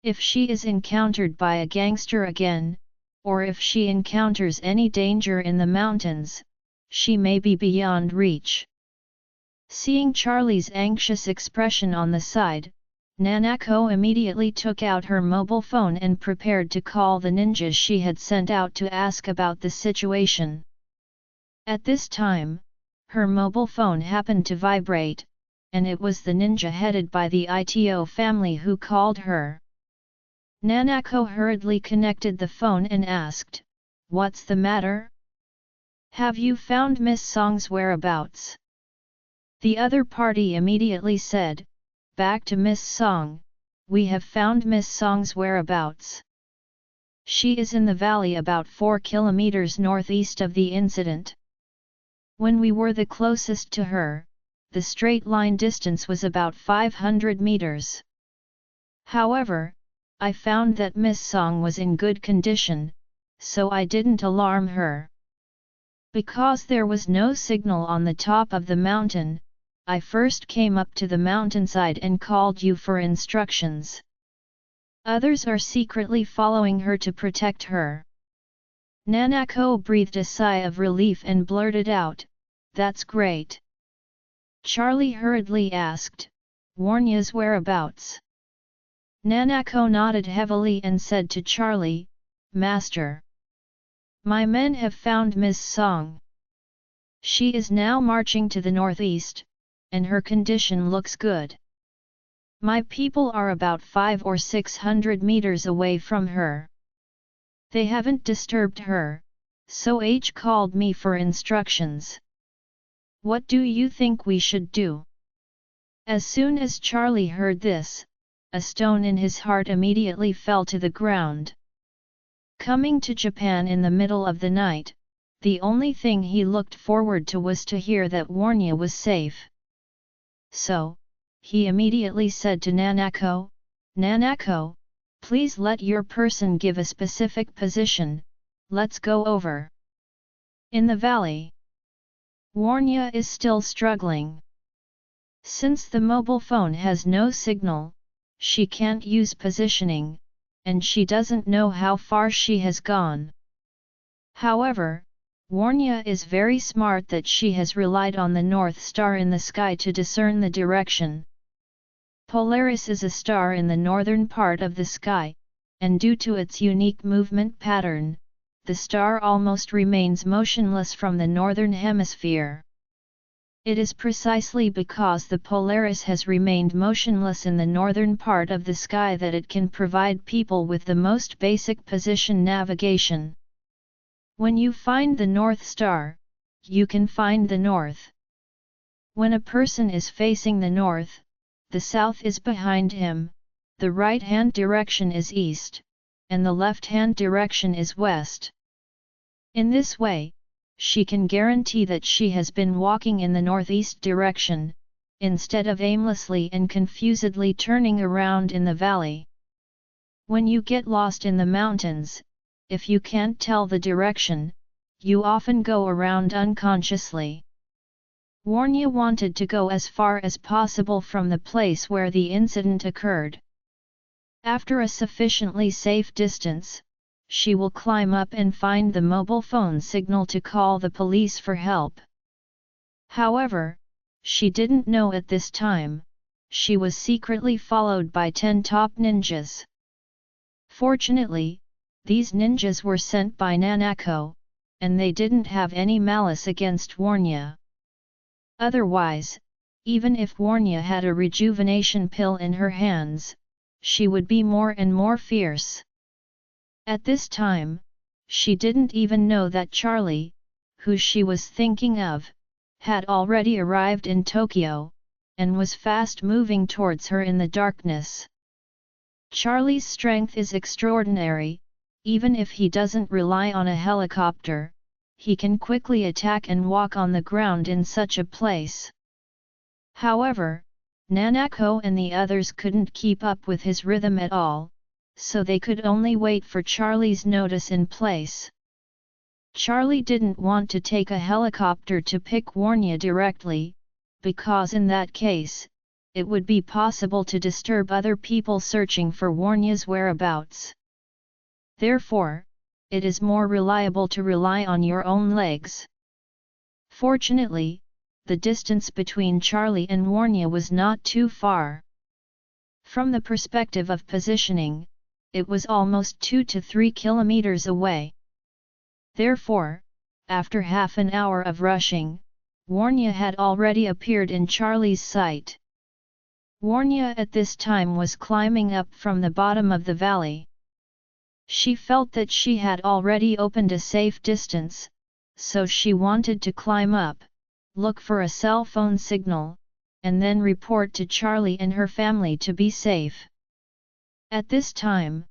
If she is encountered by a gangster again, or if she encounters any danger in the mountains, she may be beyond reach. Seeing Charlie's anxious expression on the side, Nanako immediately took out her mobile phone and prepared to call the ninjas she had sent out to ask about the situation. At this time, her mobile phone happened to vibrate, and it was the ninja headed by the Ito family who called her. Nanako hurriedly connected the phone and asked, "What's the matter? Have you found Miss Song's whereabouts?" The other party immediately said, "Back to Miss Song, we have found Miss Song's whereabouts. She is in the valley about 4 kilometers northeast of the incident. When we were the closest to her, the straight line distance was about 500 meters. However, I found that Miss Song was in good condition, so I didn't alarm her. Because there was no signal on the top of the mountain, I first came up to the mountainside and called you for instructions. Others are secretly following her to protect her." Nanako breathed a sigh of relief and blurted out, "That's great." Charlie hurriedly asked, "Warnia's whereabouts?" Nanako nodded heavily and said to Charlie, "Master, my men have found Miss Song. She is now marching to the northeast, and her condition looks good. My people are about 500 or 600 meters away from her. They haven't disturbed her, so H called me for instructions. What do you think we should do?" As soon as Charlie heard this, a stone in his heart immediately fell to the ground. Coming to Japan in the middle of the night, the only thing he looked forward to was to hear that Warnia was safe. So, he immediately said to Nanako, "Nanako, please let your person give a specific position, let's go over." In the valley, Warnia is still struggling. Since the mobile phone has no signal, she can't use positioning, and she doesn't know how far she has gone. However, Warnia is very smart that she has relied on the North Star in the sky to discern the direction. Polaris is a star in the northern part of the sky, and due to its unique movement pattern, the star almost remains motionless from the northern hemisphere. It is precisely because the Polaris has remained motionless in the northern part of the sky that it can provide people with the most basic position navigation. When you find the North Star, you can find the north. When a person is facing the north, the south is behind him, the right-hand direction is east, and the left-hand direction is west. In this way, she can guarantee that she has been walking in the northeast direction, instead of aimlessly and confusedly turning around in the valley. When you get lost in the mountains, if you can't tell the direction, you often go around unconsciously. Warnia wanted to go as far as possible from the place where the incident occurred. After a sufficiently safe distance, she will climb up and find the mobile phone signal to call the police for help. However, she didn't know at this time, she was secretly followed by 10 top ninjas. Fortunately, these ninjas were sent by Nanako, and they didn't have any malice against Warnia. Otherwise, even if Warnia had a rejuvenation pill in her hands, she would be more and more fierce. At this time, she didn't even know that Charlie, who she was thinking of, had already arrived in Tokyo, and was fast moving towards her in the darkness. Charlie's strength is extraordinary. Even if he doesn't rely on a helicopter, he can quickly attack and walk on the ground in such a place. However, Nanako and the others couldn't keep up with his rhythm at all, so they could only wait for Charlie's notice in place. Charlie didn't want to take a helicopter to pick Warnia directly, because in that case, it would be possible to disturb other people searching for Warnia's whereabouts. Therefore, it is more reliable to rely on your own legs. Fortunately, the distance between Charlie and Warnia was not too far. From the perspective of positioning, it was almost 2 to 3 kilometers away. Therefore, after half an hour of rushing, Warnia had already appeared in Charlie's sight. Warnia at this time was climbing up from the bottom of the valley. She felt that she had already opened a safe distance, so she wanted to climb up, look for a cell phone signal, and then report to Charlie and her family to be safe. At this time,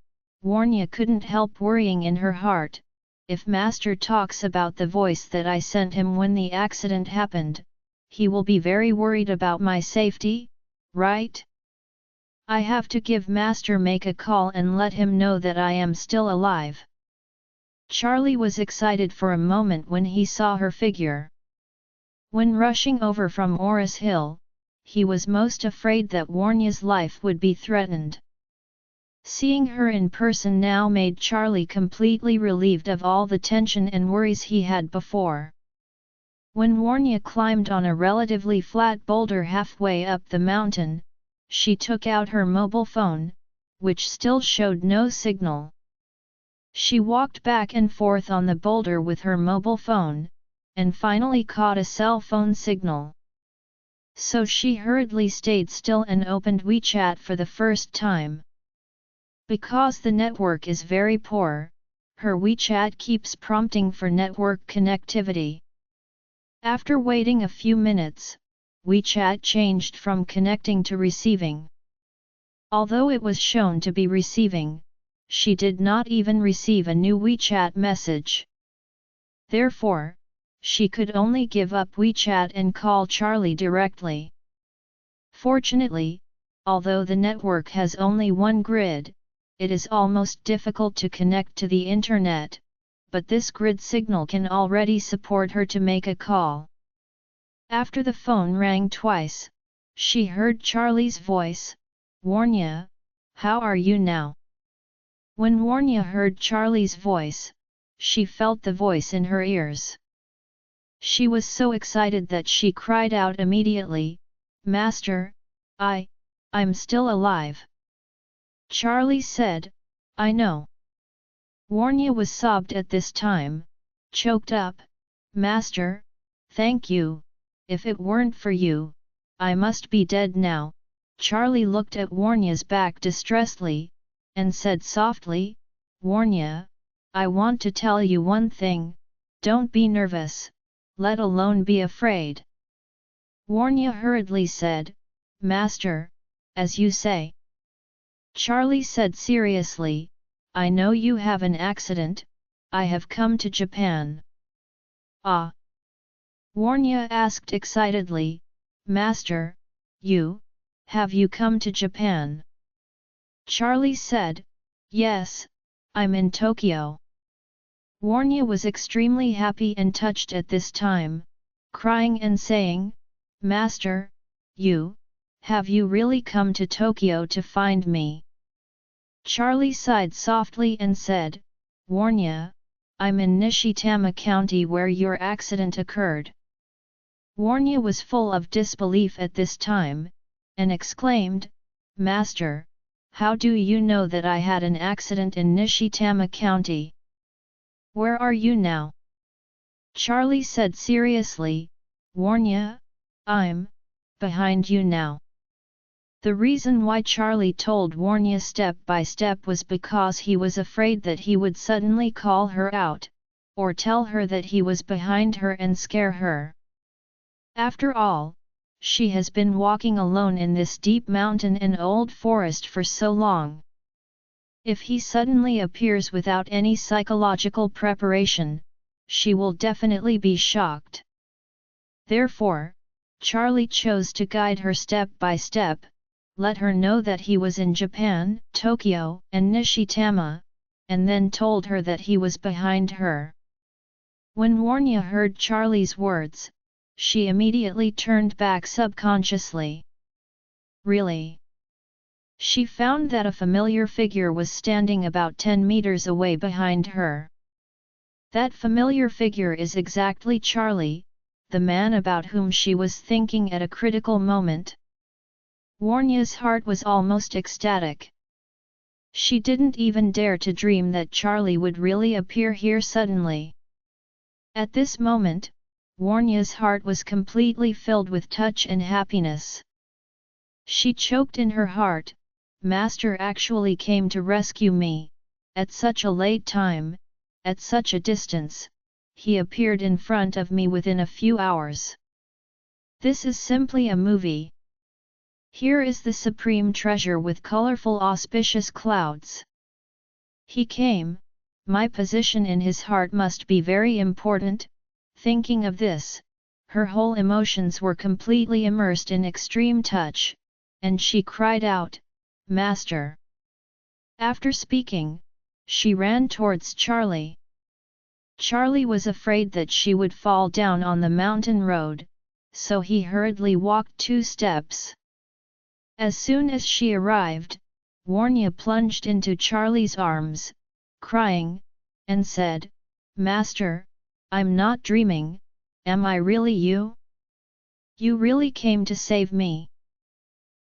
Warnia couldn't help worrying in her heart. If Master talks about the voice that I sent him when the accident happened, he will be very worried about my safety, right? I have to give Master make a call and let him know that I am still alive. Charlie was excited for a moment when he saw her figure. When rushing over from Oris Hill, he was most afraid that Warnia's life would be threatened. Seeing her in person now made Charlie completely relieved of all the tension and worries he had before. When Warnia climbed on a relatively flat boulder halfway up the mountain, she took out her mobile phone, which still showed no signal. She walked back and forth on the boulder with her mobile phone, and finally caught a cell phone signal. So she hurriedly stayed still and opened WeChat for the first time. Because the network is very poor, her WeChat keeps prompting for network connectivity. After waiting a few minutes, WeChat changed from connecting to receiving. Although it was shown to be receiving, she did not even receive a new WeChat message. Therefore, she could only give up WeChat and call Charlie directly. Fortunately, although the network has only one grid, it is almost difficult to connect to the internet, but this grid signal can already support her to make a call. After the phone rang twice, she heard Charlie's voice, "Warnia, how are you now?" When Warnia heard Charlie's voice, she felt the voice in her ears. She was so excited that she cried out immediately, "Master, I'm still alive." Charlie said, "I know." Warnia was sobbed at this time, choked up, "Master, thank you, if it weren't for you, I must be dead now." Charlie looked at Warnia's back distressedly, and said softly, "Warnia, I want to tell you one thing, don't be nervous, let alone be afraid." Warnia hurriedly said, "Master, as you say." Charlie said seriously, "I know you have an accident, I have come to Japan." "Ah?" Warnia asked excitedly, "Master, have you come to Japan?" Charlie said, "Yes, I'm in Tokyo." Warnia was extremely happy and touched at this time, crying and saying, "Master, have you really come to Tokyo to find me?" Charlie sighed softly and said, "Warnia, I'm in Nishitama County where your accident occurred." Warnia was full of disbelief at this time, and exclaimed, "Master, how do you know that I had an accident in Nishitama County? Where are you now?" Charlie said seriously, "Warnia, I'm behind you now." The reason why Charlie told Warnia step by step was because he was afraid that he would suddenly call her out, or tell her that he was behind her and scare her. After all, she has been walking alone in this deep mountain and old forest for so long. If he suddenly appears without any psychological preparation, she will definitely be shocked. Therefore, Charlie chose to guide her step by step, let her know that he was in Japan, Tokyo, and Nishitama, and then told her that he was behind her. When Warnia heard Charlie's words, she immediately turned back subconsciously. Really? She found that a familiar figure was standing about 10 meters away behind her. That familiar figure is exactly Charlie, the man about whom she was thinking at a critical moment. Warnia's heart was almost ecstatic. She didn't even dare to dream that Charlie would really appear here suddenly. At this moment, Warnia's heart was completely filled with touch and happiness. She choked in her heart. Master actually came to rescue me, at such a late time, at such a distance. He appeared in front of me within a few hours. This is simply a movie. Here is the supreme treasure with colorful auspicious clouds. He came, my position in his heart must be very important. Thinking of this, her whole emotions were completely immersed in extreme touch, and she cried out, "Master!" After speaking, she ran towards Charlie. Charlie was afraid that she would fall down on the mountain road, so he hurriedly walked 2 steps. As soon as she arrived, Warnia plunged into Charlie's arms, crying, and said, "Master, I'm not dreaming, am I really you? You really came to save me."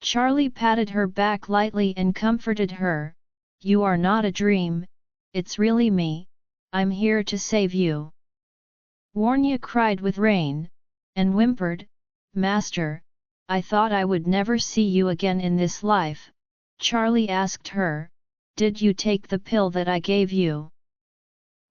Charlie patted her back lightly and comforted her, "You are not a dream, it's really me, I'm here to save you." Warnia cried with rain, and whimpered, "Master, I thought I would never see you again in this life." Charlie asked her, "Did you take the pill that I gave you?"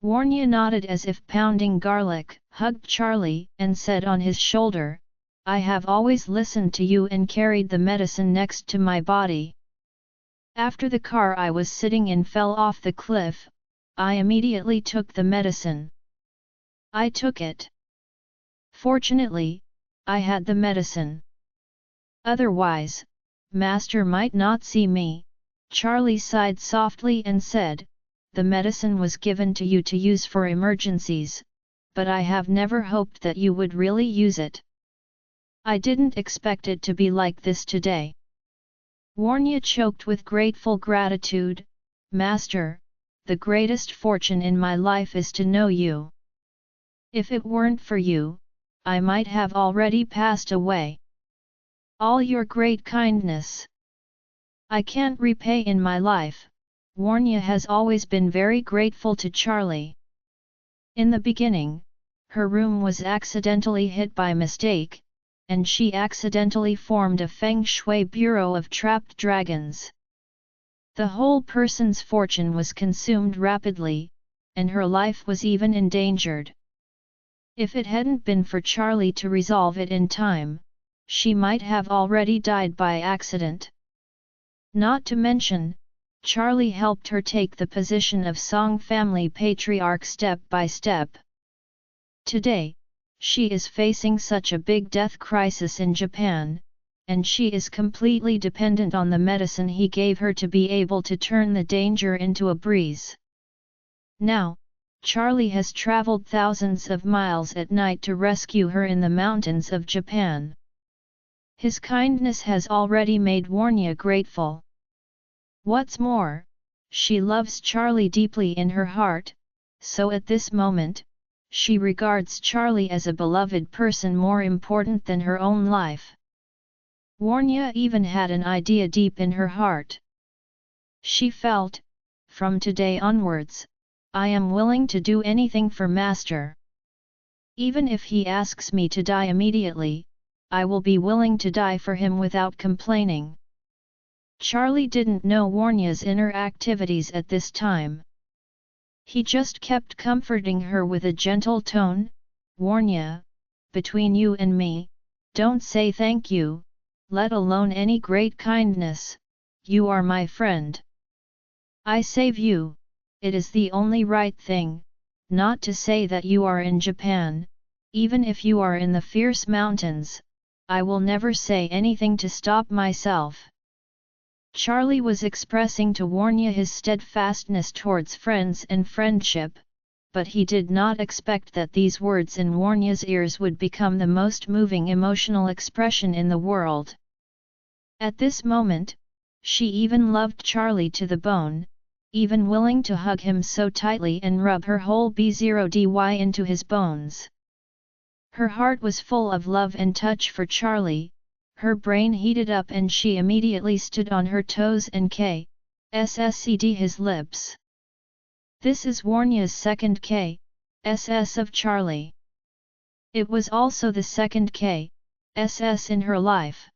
Warnia nodded as if pounding garlic, hugged Charlie and said on his shoulder, "I have always listened to you and carried the medicine next to my body. After the car I was sitting in fell off the cliff, I immediately took the medicine. I took it. Fortunately, I had the medicine. Otherwise, Master might not see me." Charlie sighed softly and said, "The medicine was given to you to use for emergencies, but I have never hoped that you would really use it. I didn't expect it to be like this today." Warnia choked with grateful gratitude, "Master, the greatest fortune in my life is to know you. If it weren't for you, I might have already passed away. All your great kindness I can't repay in my life." Warnia has always been very grateful to Charlie. In the beginning, her room was accidentally hit by mistake, and she accidentally formed a feng shui bureau of trapped dragons. The whole person's fortune was consumed rapidly, and her life was even endangered. If it hadn't been for Charlie to resolve it in time, she might have already died by accident. Not to mention, Charlie helped her take the position of Song family patriarch step by step. Today, she is facing such a big death crisis in Japan, and she is completely dependent on the medicine he gave her to be able to turn the danger into a breeze. Now, Charlie has traveled thousands of miles at night to rescue her in the mountains of Japan. His kindness has already made Warnia grateful. What's more, she loves Charlie deeply in her heart, so at this moment, she regards Charlie as a beloved person more important than her own life. Warnia even had an idea deep in her heart. She felt, from today onwards, I am willing to do anything for Master. Even if he asks me to die immediately, I will be willing to die for him without complaining. Charlie didn't know Warnia's inner activities at this time. He just kept comforting her with a gentle tone, "Warnia, between you and me, don't say thank you, let alone any great kindness, you are my friend. I save you, it is the only right thing, not to say that you are in Japan, even if you are in the fierce mountains, I will never say anything to stop myself." Charlie was expressing to Warnia his steadfastness towards friends and friendship, but he did not expect that these words in Warnia's ears would become the most moving emotional expression in the world. At this moment, she even loved Charlie to the bone, even willing to hug him so tightly and rub her whole B0dy into his bones. Her heart was full of love and touch for Charlie, her brain heated up and she immediately stood on her toes and kissed his lips. This is Warnia's second kiss of Charlie. It was also the second kiss in her life.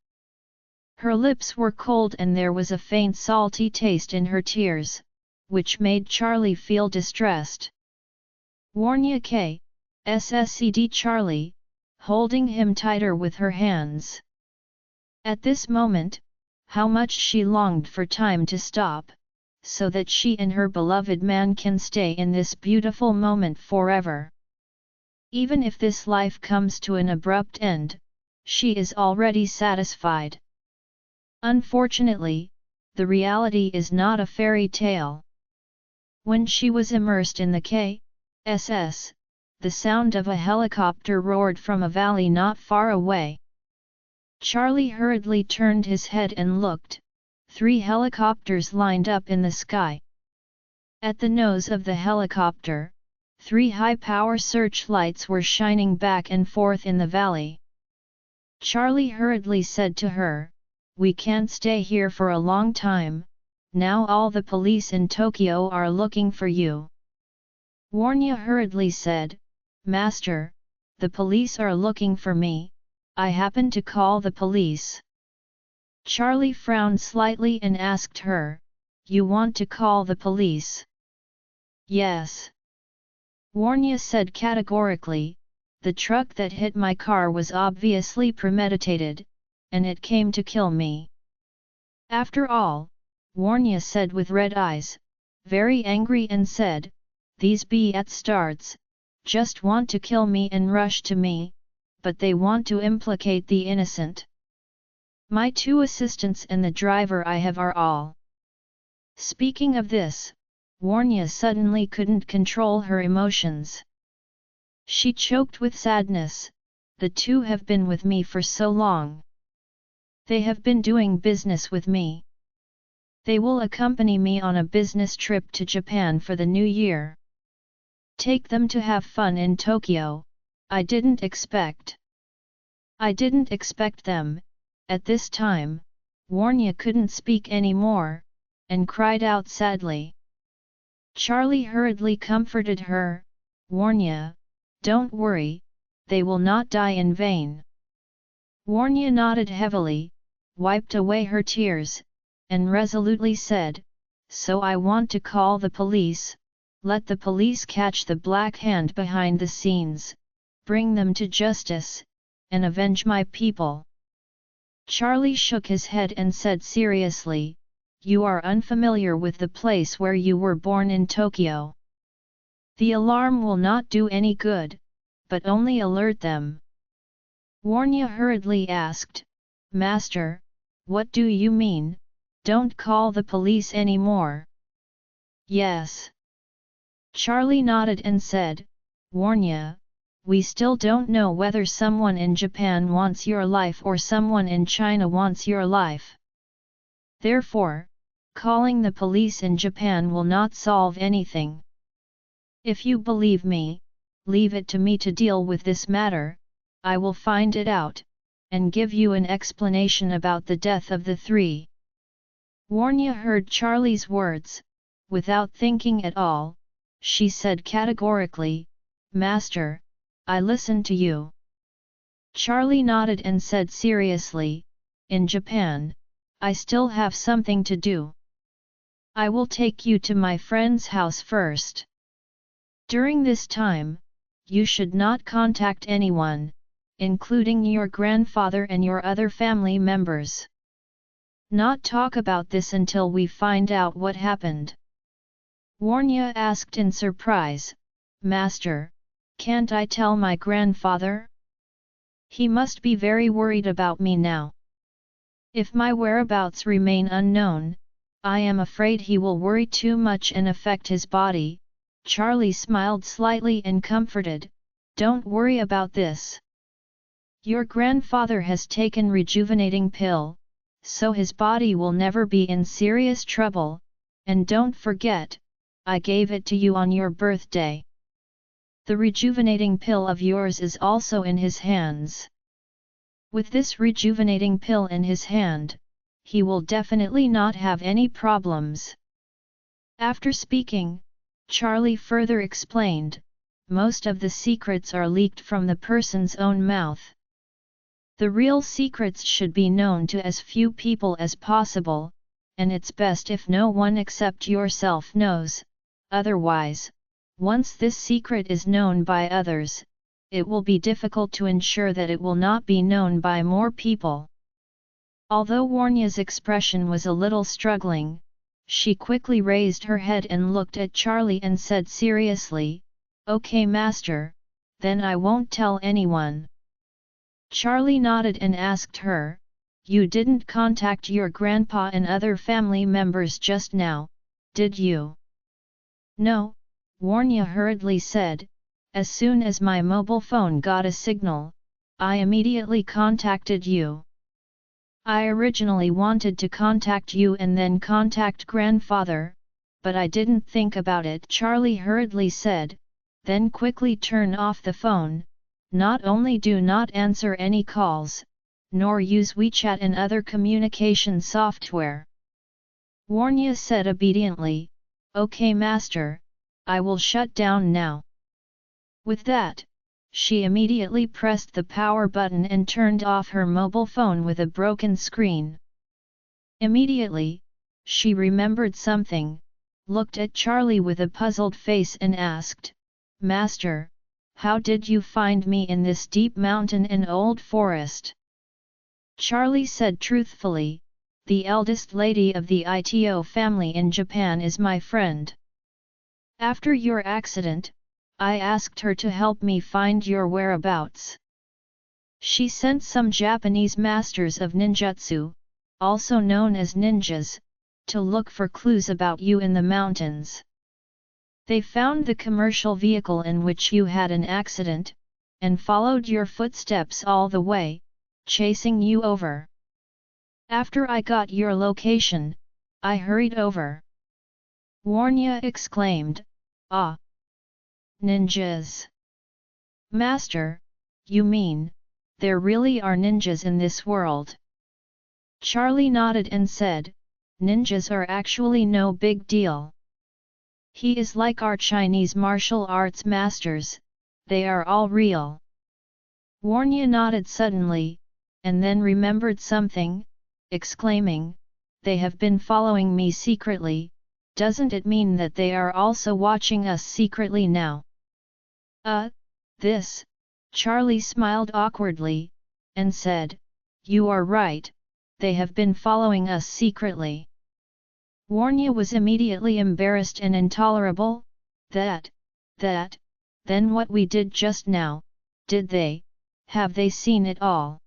Her lips were cold and there was a faint salty taste in her tears, which made Charlie feel distressed. Warnia kissed Charlie, holding him tighter with her hands. At this moment, how much she longed for time to stop, so that she and her beloved man can stay in this beautiful moment forever. Even if this life comes to an abrupt end, she is already satisfied. Unfortunately, the reality is not a fairy tale. When she was immersed in the KSS, the sound of a helicopter roared from a valley not far away. Charlie hurriedly turned his head and looked. 3 helicopters lined up in the sky. At the nose of the helicopter, 3 high-power searchlights were shining back and forth in the valley. Charlie hurriedly said to her, "We can't stay here for a long time, now all the police in Tokyo are looking for you." Warnia hurriedly said, "Master, the police are looking for me, I happen to call the police." Charlie frowned slightly and asked her, "You want to call the police?" "Yes." Warnia said categorically, "The truck that hit my car was obviously premeditated, and it came to kill me." "After all," Warnia said with red eyes, very angry and said, "These bastards just want to kill me and rush to me, but they want to implicate the innocent. My 2 assistants and the driver I have are all." Speaking of this, Warnia suddenly couldn't control her emotions. She choked with sadness, "The 2 have been with me for so long. They have been doing business with me. They will accompany me on a business trip to Japan for the new year. Take them to have fun in Tokyo, I didn't expect them." At this time, Warnia couldn't speak any more, and cried out sadly. Charlie hurriedly comforted her, "Warnia, don't worry, they will not die in vain." Warnia nodded heavily, wiped away her tears, and resolutely said, "So I want to call the police, let the police catch the Black Hand behind the scenes, bring them to justice, and avenge my people." Charlie shook his head and said seriously, "You are unfamiliar with the place where you were born in Tokyo. The alarm will not do any good, but only alert them." Warnia hurriedly asked, "Master, what do you mean, don't call the police anymore?" "Yes." Charlie nodded and said, "Warnia, we still don't know whether someone in Japan wants your life or someone in China wants your life. Therefore, calling the police in Japan will not solve anything. If you believe me, leave it to me to deal with this matter, I will find it out, and give you an explanation about the death of the 3. Warnia heard Charlie's words. Without thinking at all, she said categorically, "Master, I listen to you." Charlie nodded and said seriously, "In Japan, I still have something to do. I will take you to my friend's house first. During this time, you should not contact anyone, including your grandfather and your other family members. Not talk about this until we find out what happened." Warnia asked in surprise, "Master, can't I tell my grandfather? He must be very worried about me now. If my whereabouts remain unknown, I am afraid he will worry too much and affect his body." Charlie smiled slightly and comforted, "Don't worry about this. Your grandfather has taken rejuvenating pill, so his body will never be in serious trouble, and don't forget, I gave it to you on your birthday." The rejuvenating pill of yours is also in his hands. With this rejuvenating pill in his hand, he will definitely not have any problems." After speaking, Charlie further explained, "Most of the secrets are leaked from the person's own mouth. The real secrets should be known to as few people as possible, and it's best if no one except yourself knows, otherwise, once this secret is known by others, it will be difficult to ensure that it will not be known by more people." Although Warnia's expression was a little struggling, she quickly raised her head and looked at Charlie and said seriously, "Okay, Master, then I won't tell anyone." Charlie nodded and asked her, "You didn't contact your grandpa and other family members just now, did you?" "No," Warnia hurriedly said, "as soon as my mobile phone got a signal, I immediately contacted you. I originally wanted to contact you and then contact grandfather, but I didn't think about it," Charlie hurriedly said, then quickly turn off the phone. "Not only do not answer any calls, nor use WeChat and other communication software." Warnia said obediently, "Okay, Master, I will shut down now." With that, she immediately pressed the power button and turned off her mobile phone with a broken screen. Immediately, she remembered something, looked at Charlie with a puzzled face and asked, "Master, how did you find me in this deep mountain and old forest?" Charlie said truthfully, "The eldest lady of the Ito family in Japan is my friend. After your accident, I asked her to help me find your whereabouts. She sent some Japanese masters of ninjutsu, also known as ninjas, to look for clues about you in the mountains. They found the commercial vehicle in which you had an accident, and followed your footsteps all the way, chasing you over. After I got your location, I hurried over." Warnia exclaimed, "Ah! Ninjas! Master, you mean, there really are ninjas in this world?" Charlie nodded and said, "Ninjas are actually no big deal. He is like our Chinese martial arts masters, they are all real." Warnia nodded suddenly, and then remembered something, exclaiming, "They have been following me secretly, doesn't it mean that they are also watching us secretly now?" This," Charlie smiled awkwardly, and said, "You are right, they have been following us secretly." Warnia was immediately embarrassed and intolerable. Then what we did just now, have they seen it all?"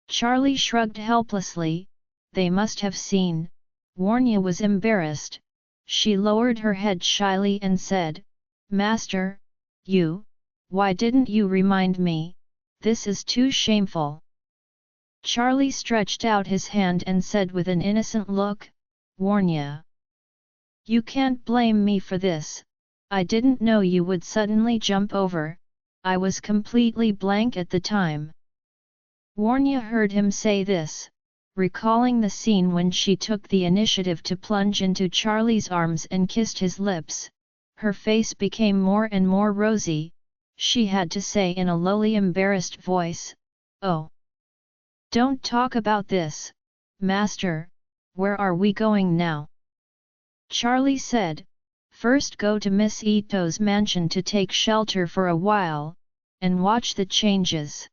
Charlie shrugged helplessly, "They must have seen." Warnia was embarrassed, she lowered her head shyly and said, "Master, why didn't you remind me? This is too shameful." Charlie stretched out his hand and said with an innocent look, "Warnia, you can't blame me for this, I didn't know you would suddenly jump over, I was completely blank at the time." Warnia heard him say this, recalling the scene when she took the initiative to plunge into Charlie's arms and kissed his lips. Her face became more and more rosy. She had to say in a lowly embarrassed voice, "Oh! Don't talk about this, Master, where are we going now?" Charlie said, "First go to Miss Ito's mansion to take shelter for a while, and watch the changes."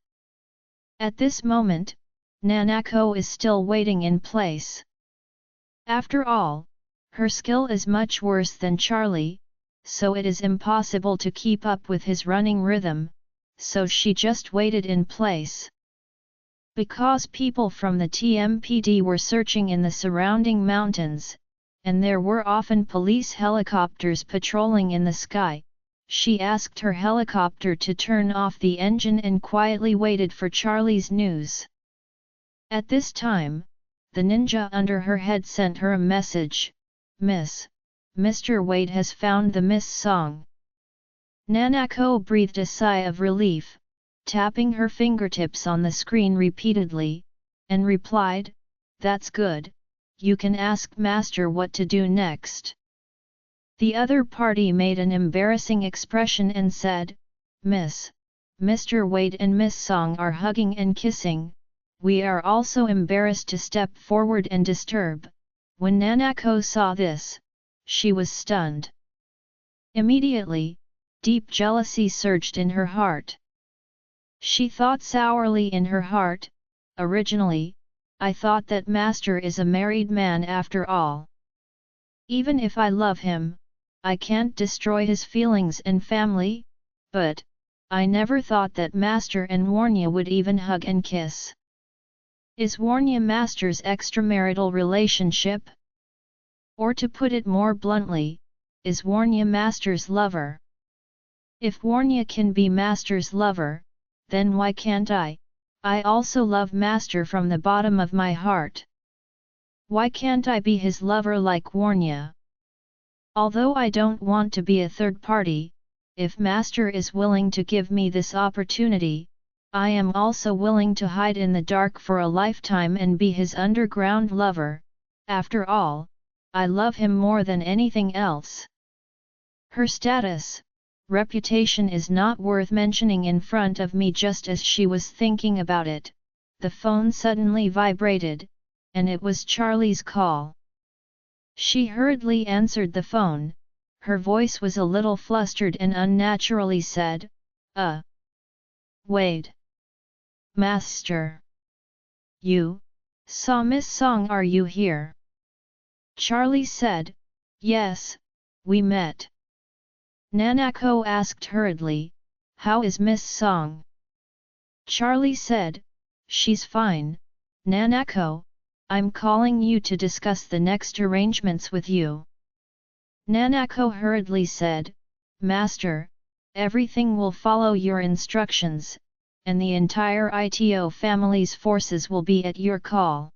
At this moment, Nanako is still waiting in place. After all, her skill is much worse than Charlie, so it is impossible to keep up with his running rhythm, so she just waited in place. Because people from the TMPD were searching in the surrounding mountains, and there were often police helicopters patrolling in the sky, she asked her helicopter to turn off the engine and quietly waited for Charlie's news. At this time, the ninja under her head sent her a message, "Mr. Wade has found the Miss song. Nanako breathed a sigh of relief, tapping her fingertips on the screen repeatedly, and replied, "That's good, you can ask Master what to do next." The other party made an embarrassing expression and said, Mr. Wade and Miss Song are hugging and kissing, we are also embarrassed to step forward and disturb." When Nanako saw this, she was stunned. Immediately, deep jealousy surged in her heart. She thought sourly in her heart, "Originally, I thought that Master is a married man after all. Even if I love him, I can't destroy his feelings and family, but I never thought that Master and Warnia would even hug and kiss. Is Warnia Master's extramarital relationship? Or to put it more bluntly, is Warnia Master's lover? If Warnia can be Master's lover, then why can't I? I also love Master from the bottom of my heart. Why can't I be his lover like Warnia? Although I don't want to be a third party, if Master is willing to give me this opportunity, I am also willing to hide in the dark for a lifetime and be his underground lover. After all, I love him more than anything else." Her status, reputation is not worth mentioning in front of me. Just as she was thinking about it, the phone suddenly vibrated, and it was Charlie's call. She hurriedly answered the phone. Her voice was a little flustered and unnaturally said, Wade. Master. You, saw Miss Song, are you here? Charlie said, "Yes, we met." Nanako asked hurriedly, "How is Miss Song?" Charlie said, "She's fine, Nanako, I'm calling you to discuss the next arrangements with you." Nanako hurriedly said, "Master, everything will follow your instructions, and the entire ITO family's forces will be at your call."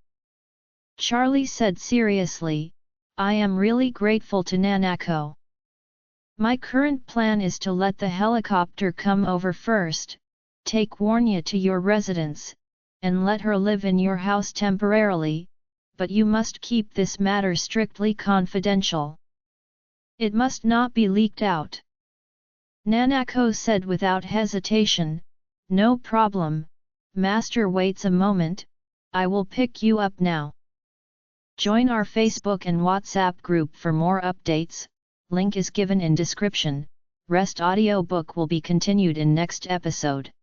Charlie said seriously, "I am really grateful to Nanako. My current plan is to let the helicopter come over first, take Warnia to your residence, and let her live in your house temporarily, but you must keep this matter strictly confidential. It must not be leaked out." Nanako said without hesitation, "No problem, Master. Waits a moment, I will pick you up now." Join our Facebook and WhatsApp group for more updates, link is given in description. Rest audiobook will be continued in next episode.